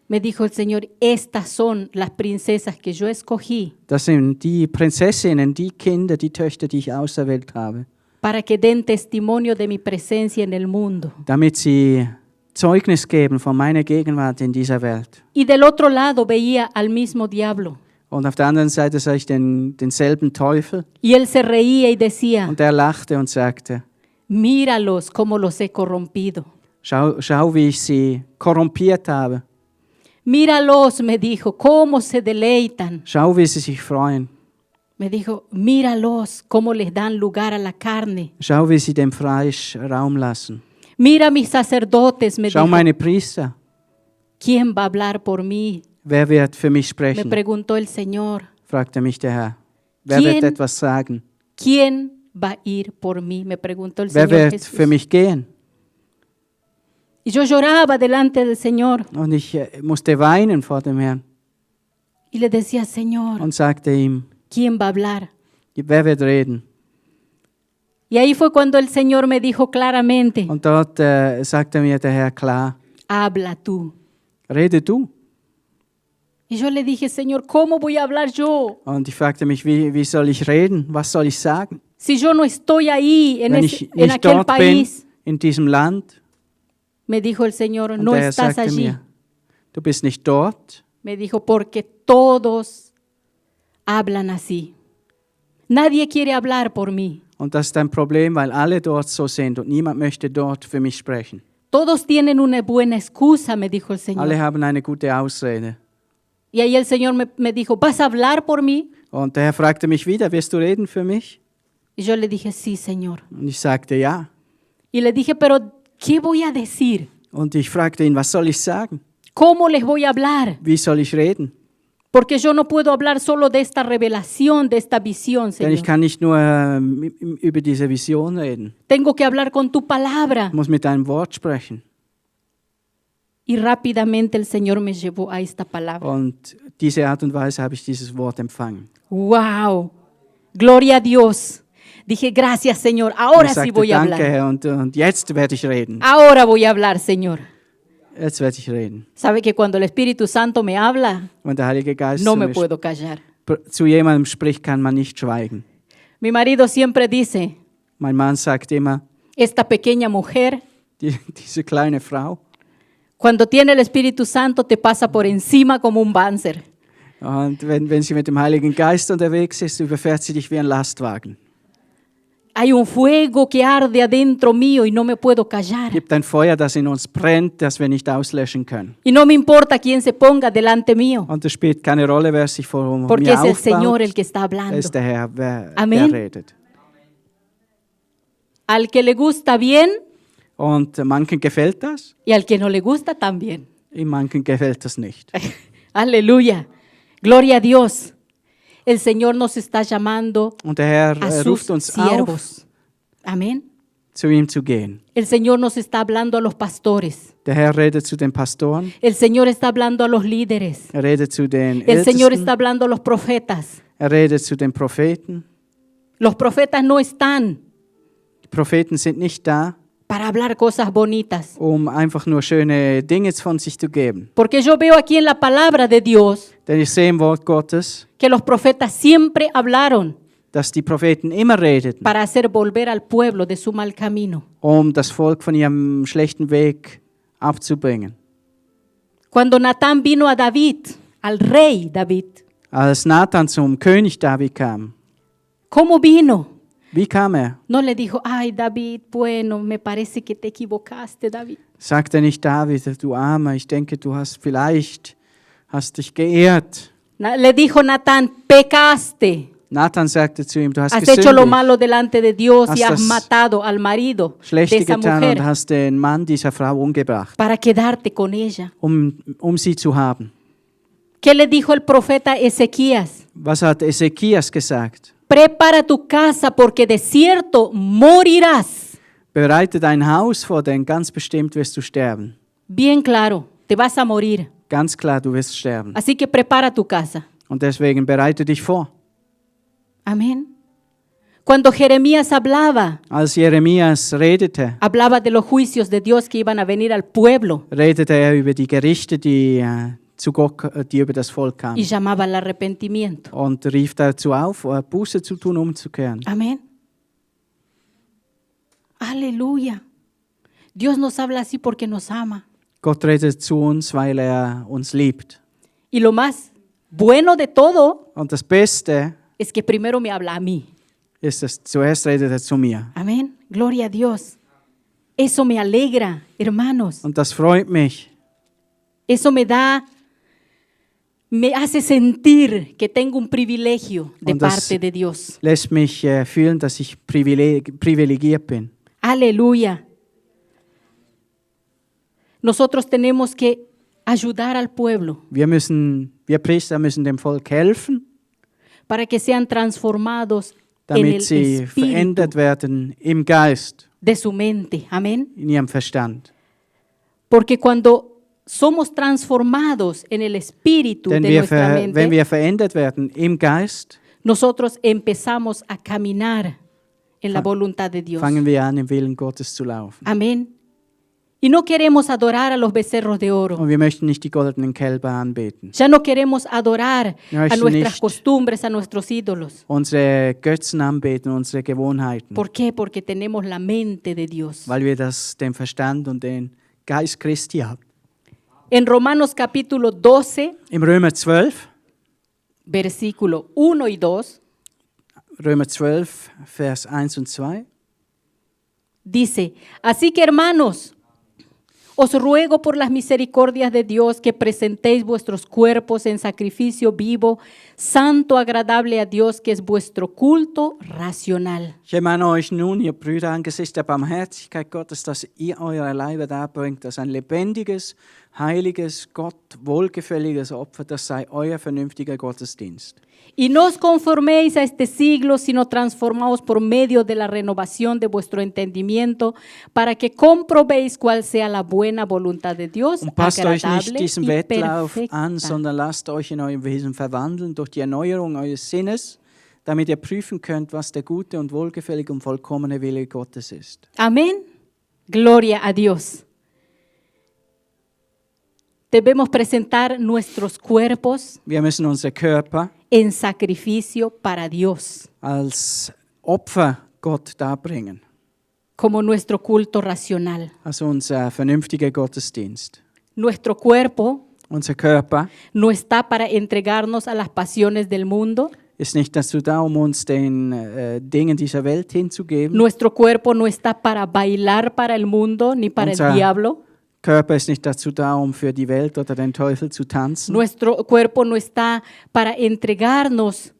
Me dijo el Señor, estas son las princesas que yo escogí Das sind die Prinzessinnen, die Kinder, die Töchter, die ich auserwählt habe, para que den testimonio de mi presencia en el mundo. damit sie Zeugnis geben von meiner Gegenwart in dieser Welt. Y del otro lado veía al mismo diablo. Und auf der anderen Seite sah ich denselben Teufel Y él se reía y decía, und er lachte und sagte, míralos cómo los he corrompido. schau wie ich sie korrumpiert habe. Míralos, me dijo, cómo se deleitan. Schau, wie sie sich freuen. Me dijo, míralos cómo les dan lugar a la carne. Schau, wie sie dem Fleisch Raum lassen. Mira mis sacerdotes, me Schau dijo, meine Priester. ¿quién va a hablar por mí? Wer wird für mich Me sprechen? preguntó el Señor, Fragte mich der Herr. Wer ¿Quién? wird etwas sagen? ¿quién va a ir por mí? Me preguntó el Wer Señor wird Jesús. für mich gehen? Y yo lloraba delante del Señor Und ich musste weinen vor dem Herrn y le decía, Señor, und sagte ihm, ¿quién va a hablar? wer wird reden? Y ahí fue cuando el Señor me dijo claramente, Und dort sagte mir der Herr klar, habla tú. rede du. Y yo le dije, Señor, ¿cómo voy a hablar yo? Und ich fragte mich, wie soll ich reden? Was soll ich sagen? Si yo no estoy ahí en, Wenn ese- ich en nicht aquel dort bin, país. in diesem Land. Me dijo el Señor, Und no der Herr estás sagte allí. mir, du bist nicht dort. Me dijo, porque todos hablan así. Nadie quiere hablar por mí. Und das ist ein Problem, weil alle dort so sind und niemand möchte dort für mich sprechen. Todos tienen una buena excusa, me dijo el Alle Señor. haben eine gute Ausrede. Y ahí el Señor me dijo, ¿vas a hablar por mí? Und der Herr fragte mich wieder, wirst du reden für mich? Y yo le dije, sí, Señor. Und ich sagte ja. Y le dije, pero ¿qué voy a decir? Und ich fragte ihn, was soll ich sagen? ¿Cómo les voy a hablar? Wie soll ich reden? Porque yo no puedo hablar solo de esta revelación, de esta visión, Denn ich Señor. kann nicht nur über diese Vision reden. Tengo que hablar con tu palabra. Ich muss mit deinem Wort sprechen. Y rápidamente el Señor me llevó a esta palabra. Und diese Art und Weise habe ich dieses Wort empfangen. ¡Wow! Gloria a Dios. Dije, gracias, Señor. Und Ahora ich sí sagte, voy a danke hablar. Herr, und jetzt werde ich reden. Ahora voy a hablar, Señor. Jetzt werde ich reden. ¿Sabe que cuando el Espíritu Santo me habla, Und der Heilige Geist no zu, me mir puedo callar? zu jemandem spricht, kann man nicht schweigen. Mi marido siempre dice, Mein Mann sagt immer, esta pequeña mujer diese kleine Frau Cuando tiene el Espíritu Santo te pasa por encima como un Banzer. Und wenn sie mit dem Heiligen Geist unterwegs ist, überfährt sie dich wie ein Lastwagen. Hay un fuego que arde adentro mío y no me puedo callar. Gibt ein Feuer, das in uns brennt, das wir nicht auslöschen können. Y no me importa quién se ponga delante mío, Und es spielt keine Rolle, wer sich vor porque mir es el Señor aufbaut. el que está Es hablando. ist der Herr, der Amen. redet. Al que le gusta bien Und manchen gefällt das, y al que no le gusta también. manchen gefällt das nicht. Aleluya. Gloria a Dios. El Señor nos está llamando Und der Herr a sus ruft uns auf, siervos. Amén. zu ihm zu gehen. El Señor nos está hablando a los pastores. Der Herr redet zu den Pastoren, El Señor está hablando a los líderes. er redet zu den El Señor Ältesten, está hablando a los profetas. er redet zu den Propheten. Los profetas no están Die Propheten sind nicht da, para hablar cosas bonitas. einfach nur schöne Dinge von sich zu geben. Porque yo veo aquí en la palabra de Dios Denn ich sehe im Wort Gottes, que los profetas siempre hablaron dass die Propheten immer redeten, para hacer volver al pueblo de su mal camino. das Volk von ihrem schlechten Weg abzubringen. Cuando Natán vino a David, al rey David, Als Nathan zum König David kam, ¿cómo vino? wie kam er? No le dijo, ay David, bueno, me parece que te equivocaste, David. Sagte nicht David, du Armer, ich denke, du hast dich geehrt. Le dijo Natán, pecaste, Nathan sagte zu ihm, du hast has hecho lo gesündigt, malo delante de Dios y Has has das matado al marido de Schlechte esa getan und mujer hast den Mann dieser Frau umgebracht, para quedarte con ella. sie zu haben. ¿Qué le dijo el profeta Ezequías? Was hat Ezekias gesagt? Prepara tu casa porque de cierto morirás. Bereite dein Haus vor, denn ganz bestimmt wirst du sterben. Bien claro, te vas a morir. Ganz klar, du wirst sterben. Así que prepara tu casa. Und deswegen bereite dich vor. Amén. Cuando Jeremías hablaba, Als Jeremias redete, hablaba de los juicios de Dios que iban a venir al pueblo redete er über die Gerichte, die über das Volk kamen. y llamaba al arrepentimiento. Und rief dazu auf, Buße zu tun, umzukehren. Amén. Aleluya. Dios nos habla así porque nos ama. Gott redet zu uns, weil er uns liebt. Y lo más bueno de todo Und das Beste es que primero me habla a mí. ist, dass zuerst redet er zu mir. Amén. Gloria a Dios. Eso me alegra, hermanos. Und das freut mich. Eso me hace sentir que tengo un privilegio de Und das parte de Dios. lässt mich fühlen, dass ich privilegiert bin. Aleluya. Nosotros tenemos que ayudar al pueblo Wir Priester müssen dem Volk helfen, para que sean transformados en el damit sie espíritu verändert werden im Geist, de su mente. Amén. in ihrem Verstand. Porque cuando somos transformados en el espíritu Denn de nuestra wenn mente, wir verändert werden im Geist, nosotros empezamos a caminar en la voluntad de Dios. fangen wir an, im Willen Gottes zu laufen. Amén. Y no queremos adorar a los becerros de oro. Und wir möchten nicht die goldenen Kälber anbeten. Ya no queremos adorar Wir a möchten nuestras nicht costumbres, a nuestros ídolos. Unsere Götzen anbeten, unsere Gewohnheiten, ¿Por qué? Porque tenemos la mente de Dios. weil wir den Verstand und den Geist Christi haben. En Romanos capítulo 12, Im Römer 12, versículo 1 y 2, Römer 12, Vers 1 und 2, dice, así que hermanos, os ruego por las misericordias de Dios que presentéis vuestros cuerpos en sacrificio vivo, santo, agradable a Dios, que es vuestro culto racional. Ich ermahne euch nun, ihr Brüder, angesichts der Barmherzigkeit Gottes, dass ihr eure Leiber darbringt, als ein lebendiges, heiliges, Gott wohlgefälliges Opfer, das sei euer vernünftiger Gottesdienst. Y no os conforméis a este siglo, sino transformaos por medio de la renovación de vuestro entendimiento, para que comprobéis cuál sea la buena voluntad de Dios, Und passt euch nicht agradable diesem y Wettlauf an, perfecta. sondern lasst euch in eurem Wesen verwandeln durch die Erneuerung eures Sinnes, damit ihr prüfen könnt, was der gute und wohlgefällige und vollkommene Wille Gottes ist. Amén. Gloria a Dios. Debemos presentar nuestros cuerpos Wir müssen unsere Körper en sacrificio para Dios, als Opfer Gott darbringen, como nuestro culto racional. also unser vernünftiger Gottesdienst. Nuestro cuerpo unser Körper, no está para entregarnos a las pasiones del mundo. ist nicht dazu da, um uns den Dingen dieser Welt hinzugeben. Nuestro cuerpo no está para bailar para el mundo ni para el Unser diablo. Körper ist nicht dazu da, um für die Welt oder den Teufel zu tanzen. Nuestro cuerpo no está para entregarnos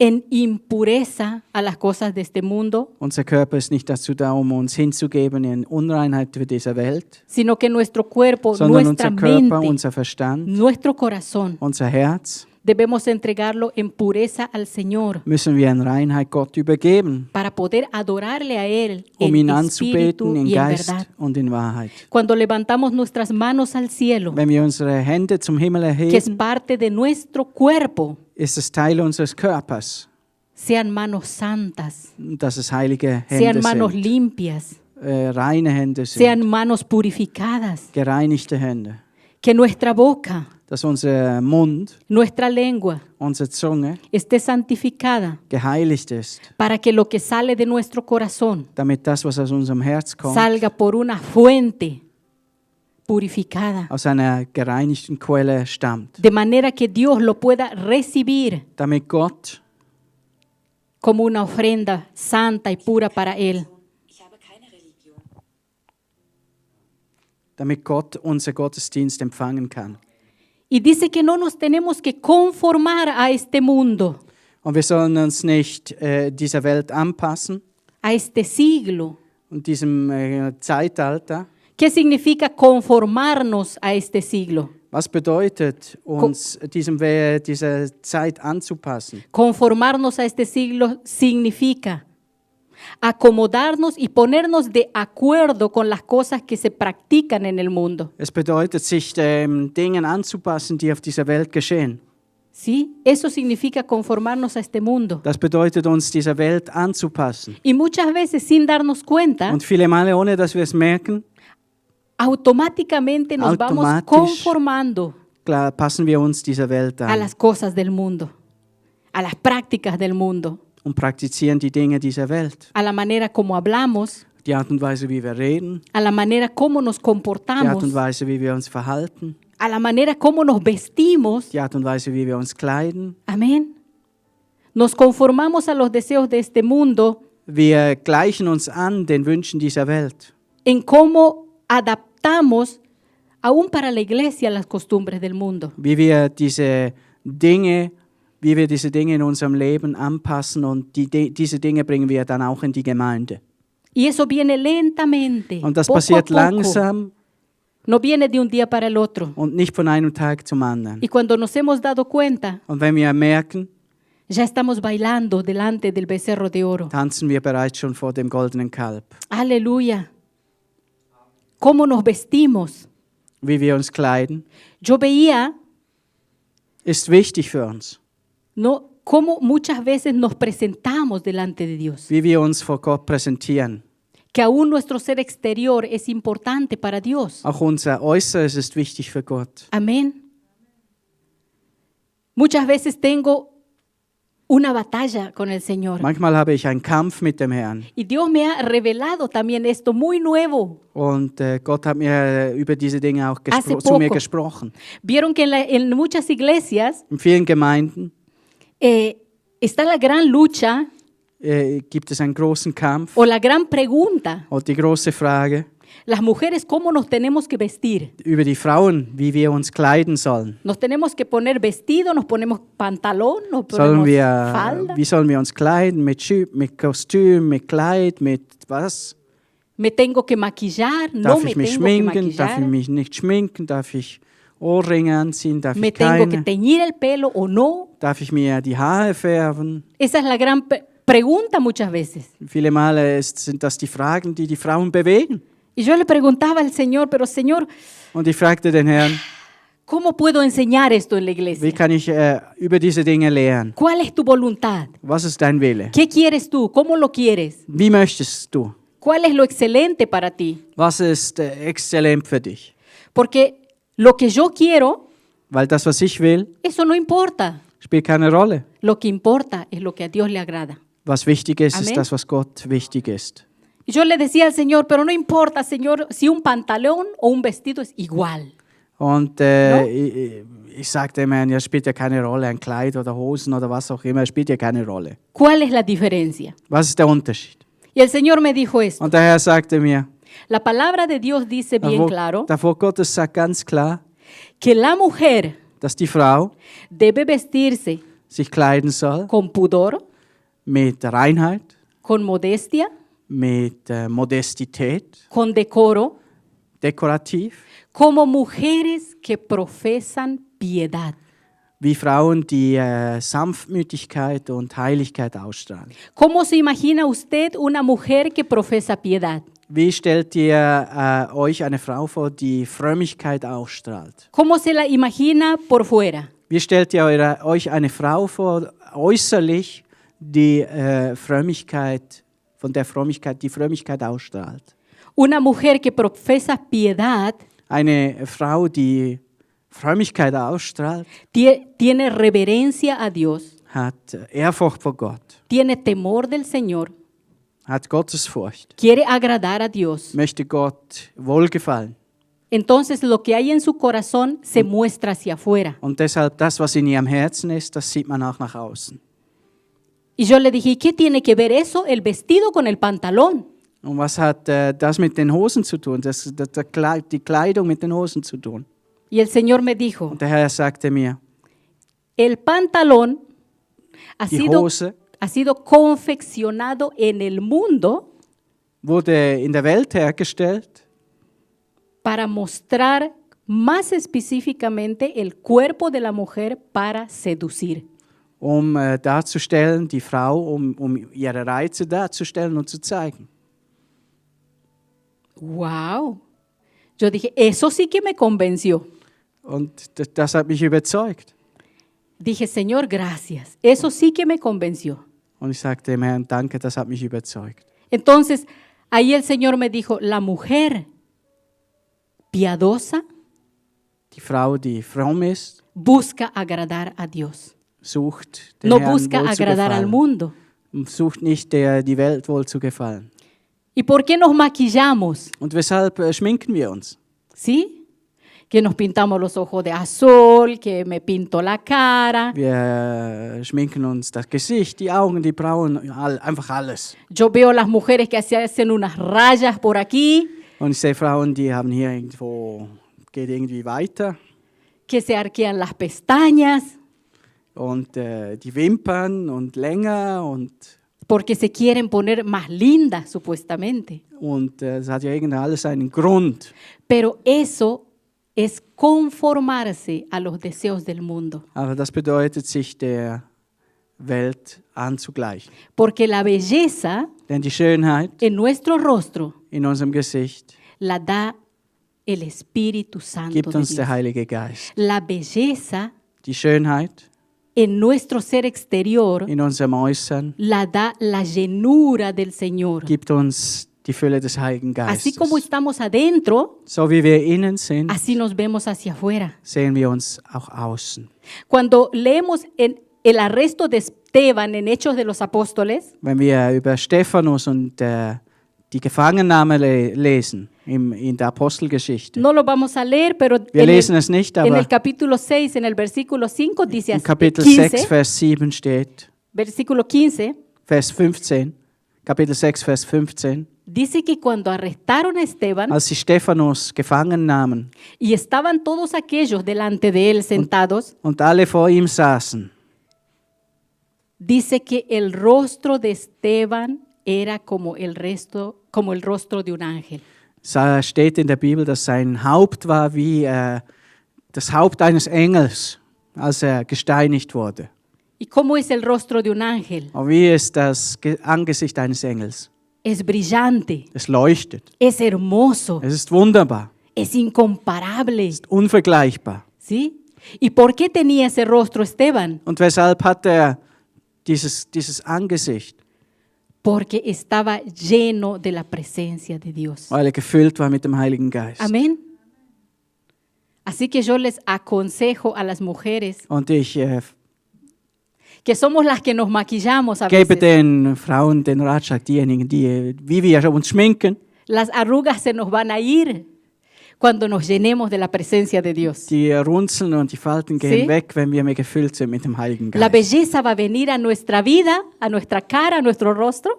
en impureza a las cosas de este mundo, Unser Körper ist nicht dazu da, um uns hinzugeben in Unreinheit für diese Welt, sino que nuestro cuerpo, sondern nuestra unser Körper, mente, unser Verstand, nuestro corazón, unser Herz debemos entregarlo en pureza al Señor müssen wir in Reinheit Gott übergeben, para poder adorarle a Él um ihn en espíritu anzubeten in y en Geist verdad. und in Wahrheit. Cuando levantamos nuestras manos al cielo, Wenn wir unsere Hände zum Himmel que es erheben, parte de nuestro cuerpo, ist es Teil unseres Körpers, sean manos santas, dass es heilige sean Hände manos sind, limpias, reine Hände sind, sean manos purificadas, gereinigte Hände, que nuestra boca, dass unser Mund, nuestra lengua unsere Zunge esté santificada geheiligt ist, para que lo que sale de nuestro corazón damit das, was aus unserem Herz kommt, salga por una fuente purificada, aus einer gereinigten Quelle stammt, de manera que Dios lo pueda recibir damit Gott como una ofrenda santa y pura para Él. unser Gottesdienst empfangen kann. Y dice que no nos tenemos que conformar a este mundo, Und wir sollen uns nicht dieser Welt anpassen a este siglo. und diesem Zeitalter. ¿Qué significa conformarnos a este siglo? Was bedeutet uns dieser Zeit anzupassen? Conformarnos a este siglo significa acomodarnos y ponernos de acuerdo con las cosas que se practican en el mundo. Es bedeutet, sich Dingen anzupassen, die auf dieser Welt geschehen. ¿Sí? Eso significa conformarnos a este mundo. Das bedeutet, uns dieser Welt anzupassen. Y muchas veces sin darnos cuenta, Und viele Male, ohne dass wir es merken, automáticamente nos vamos Automatisch. conformando klar, passen wir uns dieser Welt a an las cosas del mundo, a las prácticas del mundo, und praktizieren die Dinge dieser Welt. a la manera como hablamos, Die Art und Weise, wie wir reden, a la manera como nos die Art comportamos, und Weise, wie wir uns verhalten, a la manera como nos vestimos. die Art und Weise, wie wir uns kleiden. Amén. Nos conformamos a los deseos de este mundo Wir gleichen uns an den Wünschen dieser Welt. en cómo adaptamos aún para la iglesia las costumbres del mundo. Wie wir diese Dinge in unserem Leben anpassen und diese Dinge bringen wir dann auch in die Gemeinde. Y eso viene lentamente, Und das poco a passiert poco. langsam No viene de un día para el otro. und nicht von einem Tag zum anderen. Y cuando nos hemos dado cuenta, Und wenn wir merken, ya estamos bailando delante del becerro de oro. tanzen wir bereits schon vor dem goldenen Kalb. Aleluya. ¿Cómo nos vestimos? Wie wir uns kleiden, Yo veía, ist wichtig für uns. ¿no?, cómo muchas veces nos presentamos delante de Dios. Wie wir uns vor Gott präsentieren. Que aún nuestro ser exterior es importante para Dios. Auch unser Äußeres ist wichtig für Gott. Amén. Muchas veces tengo una batalla con el Señor. Manchmal habe ich einen Kampf mit dem Herrn. Y Dios me ha revelado también esto muy nuevo. Und Gott hat mir über diese Dinge auch Hace zu mir poco. gesprochen. Vieron que en muchas iglesias In vielen Gemeinden está la gran lucha gibt es einen großen Kampf o la gran pregunta. und die große Frage Las mujeres, ¿cómo nos tenemos que vestir? über die Frauen, wie wir uns kleiden sollen. ¿Nos tenemos que poner vestido? ¿Nos ponemos pantalón? ¿Nos ponemos falda? Wie sollen wir uns kleiden? Mit Kostüm, mit Kleid, mit was? ¿Me tengo que maquillar? No Darf me ich mich tengo que schminken? Darf ich maquillar. mich nicht schminken? Darf ich Ohrringe anziehen? Darf ¿Me ich tengo que keine? teñir el pelo o no? Darf ich mir die Haare färben? Esa es la gran pregunta muchas veces. Viele Male sind das die Fragen, die die Frauen bewegen. Y yo le preguntaba al Señor, pero Señor, Und ich fragte den Herrn, ¿cómo puedo enseñar esto en la wie iglesia? kann ich über diese Dinge lehren? ¿Cuál es tu voluntad? Was ist dein Wille? ¿Qué quieres tú? ¿Cómo lo quieres? Wie möchtest du? ¿Cuál es lo excelente para ti? Was ist exzellent für dich? Porque lo que yo quiero, Weil das, was ich will, eso no importa. spielt keine Rolle. Lo que importa es lo que a Dios le agrada. Was wichtig ist, Amen. ist das, was Gott wichtig ist. Y yo le decía al Señor, pero no importa, Señor, si un pantalón o un vestido es igual. Und No? ich sagte immer, ja, spielt ja keine Rolle, ein Kleid oder Hosen oder was auch immer, spielt ja keine Rolle. ¿Cuál es la diferencia? Was ist der Unterschied? Y el Señor me dijo esto. Und der Herr sagte mir, La palabra de Dios dice bien claro das Wort Gottes sagt ganz klar, que la mujer dass die Frau debe vestirse sich kleiden soll con pudor, mit Reinheit, con modestia, mit Modestität, con decoro, dekorativ, como mujeres que profesan piedad. wie Frauen, die Sanftmütigkeit und Heiligkeit ausstrahlen. ¿Cómo se imagina usted una mujer que profesa piedad? Wie stellt ihr euch eine Frau vor, die Frömmigkeit ausstrahlt? ¿Cómo se la imagina por fuera? Wie stellt ihr euch eine Frau vor, äußerlich, die Frömmigkeit, von der Frömmigkeit, die Frömmigkeit ausstrahlt? Una mujer que profesa piedad Eine Frau, die Frömmigkeit ausstrahlt, tiene reverencia a Dios, hat Ehrfurcht vor Gott, tiene temor del Señor, hat Gottesfurcht, quiere agradar a Dios. möchte Gott wohlgefallen. Entonces lo que hay en su corazón se muestra hacia afuera. Und deshalb das, was in ihrem Herzen ist, das sieht man auch nach außen. Y yo le dije, ¿y qué tiene que ver eso, el vestido con el pantalón? Und was hat das mit den Hosen zu tun? Die Kleidung mit den Hosen zu tun? Y el Señor me dijo, Und der Herr sagte mir, el pantalón ha die sido Hose confeccionado en el mundo wurde in der Welt hergestellt, para mostrar más específicamente el cuerpo de la mujer para seducir. um darzustellen, die Frau, um ihre Reize darzustellen und zu zeigen. ¡Wow! Yo dije, eso sí que me convenció. Und das hat mich überzeugt. Dije, Señor, gracias. Eso sí que me convenció. Und ich sagte dem Herrn, danke, das hat mich überzeugt. Entonces, ahí el Señor me dijo, la mujer piadosa Die Frau, die fromm ist, busca agradar a Dios. sucht den No Herrn busca wohl zu agradar al gefallen. mundo. Und sucht nicht die Welt wohl zu gefallen. ¿Y por qué nos maquillamos? Und weshalb schminken wir uns? ¿Sí? Que nos pintamos los ojos de azul, que me pinto la cara. Wir schminken uns das Gesicht, die Augen, die Brauen, einfach alles. Yo veo las mujeres que se hacen unas rayas por aquí, Und ich sehe Frauen, die haben hier irgendwo, geht irgendwie weiter. que se arquean las pestañas, Und die Wimpern und länger und porque se quieren poner más lindas, supuestamente. es hat ja irgendwie alles einen Grund. Pero eso es conformarse a los deseos del mundo. Aber das bedeutet, sich der Welt anzugleichen. Porque la belleza Denn die Schönheit en nuestro rostro in unserem Gesicht la da el Espíritu Santo gibt de uns Dios. der Heilige Geist. La belleza Die Schönheit en nuestro ser exterior in unserem Äußern la da la llenura del Señor. gibt uns die Fülle des Heiligen Así Geistes. como estamos adentro, So wie wir innen sind, así nos vemos hacia afuera. sehen wir uns auch außen. Cuando leemos el arresto de Esteban en Hechos de los Apóstoles, Wenn wir über Stephanus und die Gefangennahme lesen in der Apostelgeschichte, no lo vamos a leer, pero wir lesen es nicht, en el aber capítulo 6, en el versículo 5, dice im así, Kapitel 15, 6, Vers 7 steht, versículo 15, Vers 15, Kapitel 6, Vers 15, dice que cuando arrestaron a Esteban als sie Stephanus gefangen nahmen y estaban todos aquellos delante de él sentados, und alle vor ihm saßen, dice que el rostro de Esteban era como el rostro de un ángel. steht in der Bibel, dass sein Haupt war wie das Haupt eines Engels, als gesteinigt wurde. ¿Y cómo es el rostro de un ángel? Und wie ist das Angesicht eines Engels? Es brillante, Es leuchtet. es hermoso, Es ist wunderbar. es incomparable. Es ist unvergleichbar. ¿Sí? ¿Y por qué tenía ese rostro Esteban? Und weshalb hat er dieses Angesicht? Porque estaba lleno de la presencia de Dios. Weil er gefüllt war mit dem Heiligen Geist. Amén. Así que yo les aconsejo a las mujeres Und ich que somos las que nos maquillamos a Gebe veces. den Frauen den Ratschlag, diejenigen, die, wie wir uns schminken, Las arrugas se nos van a ir cuando nos llenemos de la presencia de Dios. die runzeln und die Falten gehen Sí. weg, wenn wir mehr gefüllt sind mit dem Heiligen La Geist. belleza va a venir a nuestra vida, a nuestra cara, a nuestro rostro,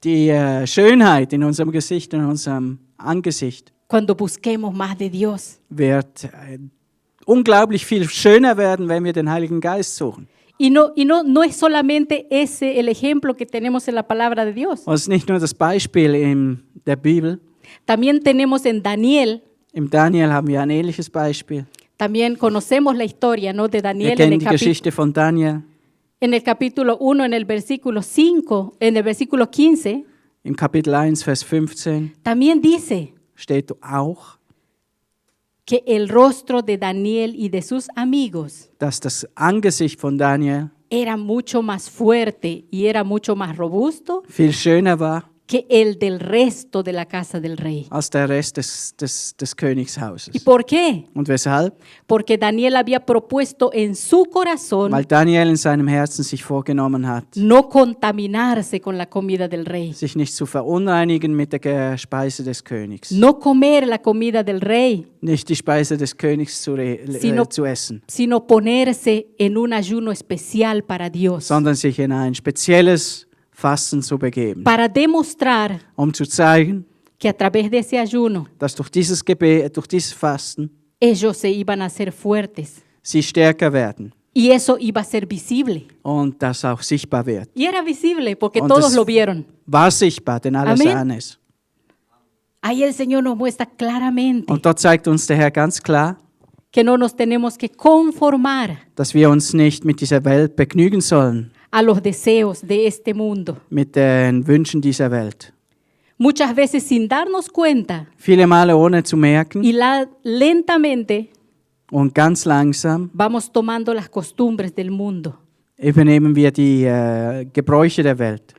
Die Schönheit in unserem Gesicht, in unserem Angesicht cuando busquemos más de Dios. wird unglaublich viel schöner werden, wenn wir den Heiligen Geist suchen. Y no es solamente ese el ejemplo que tenemos en la palabra de Dios. Und es ist nicht nur das Beispiel in der Bibel. También tenemos en Daniel, Im Daniel haben wir ein ähnliches Beispiel. también conocemos la historia, ¿no?, de Wir Daniel kennen die Geschichte von Daniel. en el capítulo 1, en el versículo 5, en el versículo 15, Im Kapitel 1, Vers 15 también dice steht auch, que el rostro de Daniel y de sus amigos dass das Angesicht von Daniel era mucho más fuerte y era mucho más robusto viel schöner war que el del resto de la casa del rey. als der Rest des ¿Y Königshauses. por qué? Und weshalb? Porque Daniel había propuesto en su corazón Weil Daniel in seinem Herzen sich vorgenommen hat, no contaminarse con la comida del rey, sich nicht zu verunreinigen mit der Speise des Königs. no comer la comida del rey, Nicht die Speise des Königs zu essen, sino ponerse en un ayuno especial para Dios, sondern sich in ein spezielles Fasten zu begeben, para demostrar um zu zeigen, que a través de ese ayuno dass durch dieses Gebet, durch dieses Fasten ellos se iban a hacer fuertes sie stärker werden y eso iba a ser visible. und das auch sichtbar wird. Y era visible porque Und todos das lo vieron. war sichtbar, denn alle Amen. sahen es. Ahí el Señor nos muestra claramente Und dort zeigt uns der Herr ganz klar, que no nos tenemos que conformar dass wir uns nicht mit dieser Welt begnügen sollen, a los deseos de este mundo. mit den Wünschen dieser Welt. Muchas veces sin darnos cuenta Viele Male ohne zu merken y lentamente und ganz langsam vamos tomando las costumbres del mundo. übernehmen wir die Gebräuche der Welt.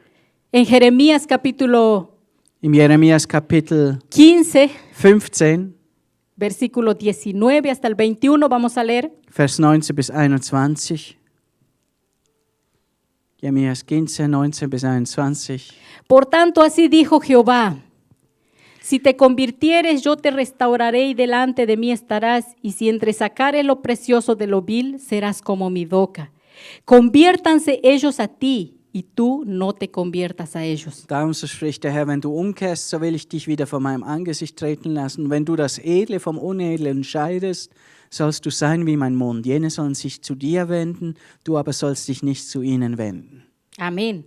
En Jeremías capítulo Im Jeremias Kapitel 15, 15, versículo 19 hasta el 21, vamos a leer. Vers 19 bis 21. Jeremias 15, 19 bis 21. Por tanto, así dijo Jehová: si te convirtieres, yo te restauraré y delante de mí estarás, y si entresacares lo precioso de lo vil, serás como mi boca. Conviértanse ellos a ti, y tú no te conviertas a ellos. Darum so spricht der Herr, wenn du umkehrst, so will ich dich wieder vor meinem Angesicht treten lassen. Wenn du das Edle vom Unedlen scheidest, sollst du sein wie mein Mund. Jene sollen sich zu dir wenden, du aber sollst dich nicht zu ihnen wenden. Amén.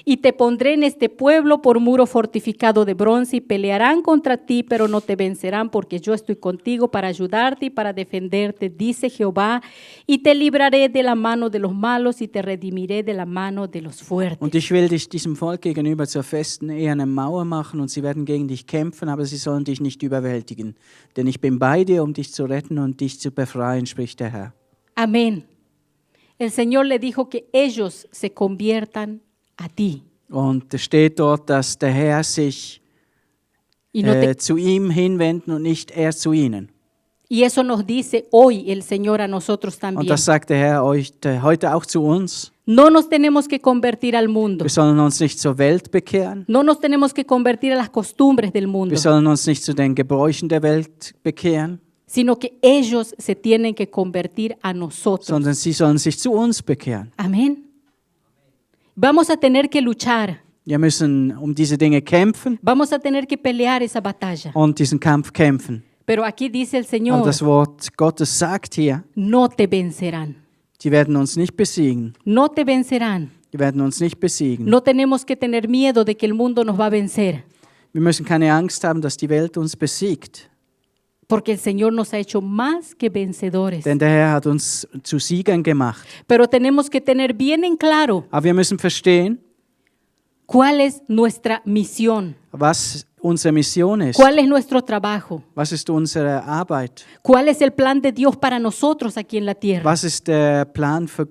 Y te pondré en este pueblo por muro fortificado de bronce y pelearán contra ti, pero no te vencerán, porque yo estoy contigo para ayudarte y para defenderte, dice Jehová, y te libraré de la mano de los malos y te redimiré de la mano de los fuertes. Und ich will dich diesem Volk gegenüber zur festen ehernen Mauer machen, und sie werden gegen dich kämpfen, aber sie sollen dich nicht überwältigen. Denn ich bin bei dir, um dich zu retten und dich zu befreien, spricht der Herr. Amén. El Señor le dijo que ellos se conviertan a ti. Und es steht dort, dass der Herr sich Y, no te- zu ihm hinwenden und nicht er zu ihnen. y eso nos dice hoy el Señor a nosotros Und también. das sagt der Herr euch heute auch zu uns. No nos tenemos que convertir al mundo. Wir sollen uns nicht zur Welt bekehren. No nos tenemos que convertir a las costumbres del mundo, Wir sollen uns nicht zu den Gebräuchen der Welt bekehren, sino que ellos se tienen que convertir a nosotros. sondern sie sollen sich zu uns bekehren. Amén. Vamos a tener que luchar, Wir müssen um diese Dinge kämpfen vamos a tener que pelear esa batalla. und diesen Kampf kämpfen. Pero aquí dice el Aber Señor, das Wort Gottes sagt hier, no te vencerán, die werden uns nicht besiegen. no te vencerán. Die werden uns nicht besiegen. No tenemos que tener miedo de que el mundo nos va a vencer, Wir müssen keine Angst haben, dass die Welt uns besiegt. porque el Señor nos ha hecho más que vencedores. Denn der Herr hat uns zu Siegern gemacht. Pero tenemos que tener bien en claro Aber wir müssen verstehen, cuál es nuestra misión, was unsere Mission ist. cuál es nuestro trabajo, Was ist unsere Arbeit? cuál es el plan de Dios para nosotros aquí en la tierra. Was ist der Plan von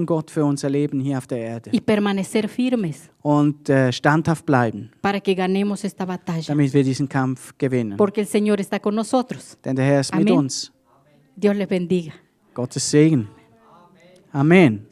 Gott für unser Leben hier auf der Erde? Y permanecer firmes Und standhaft bleiben, para que ganemos esta batalla, damit wir diesen Kampf gewinnen. porque el Señor está con nosotros. Denn der Herr ist mit Amen. uns. Dios les bendiga. Gottes Segen. Amen.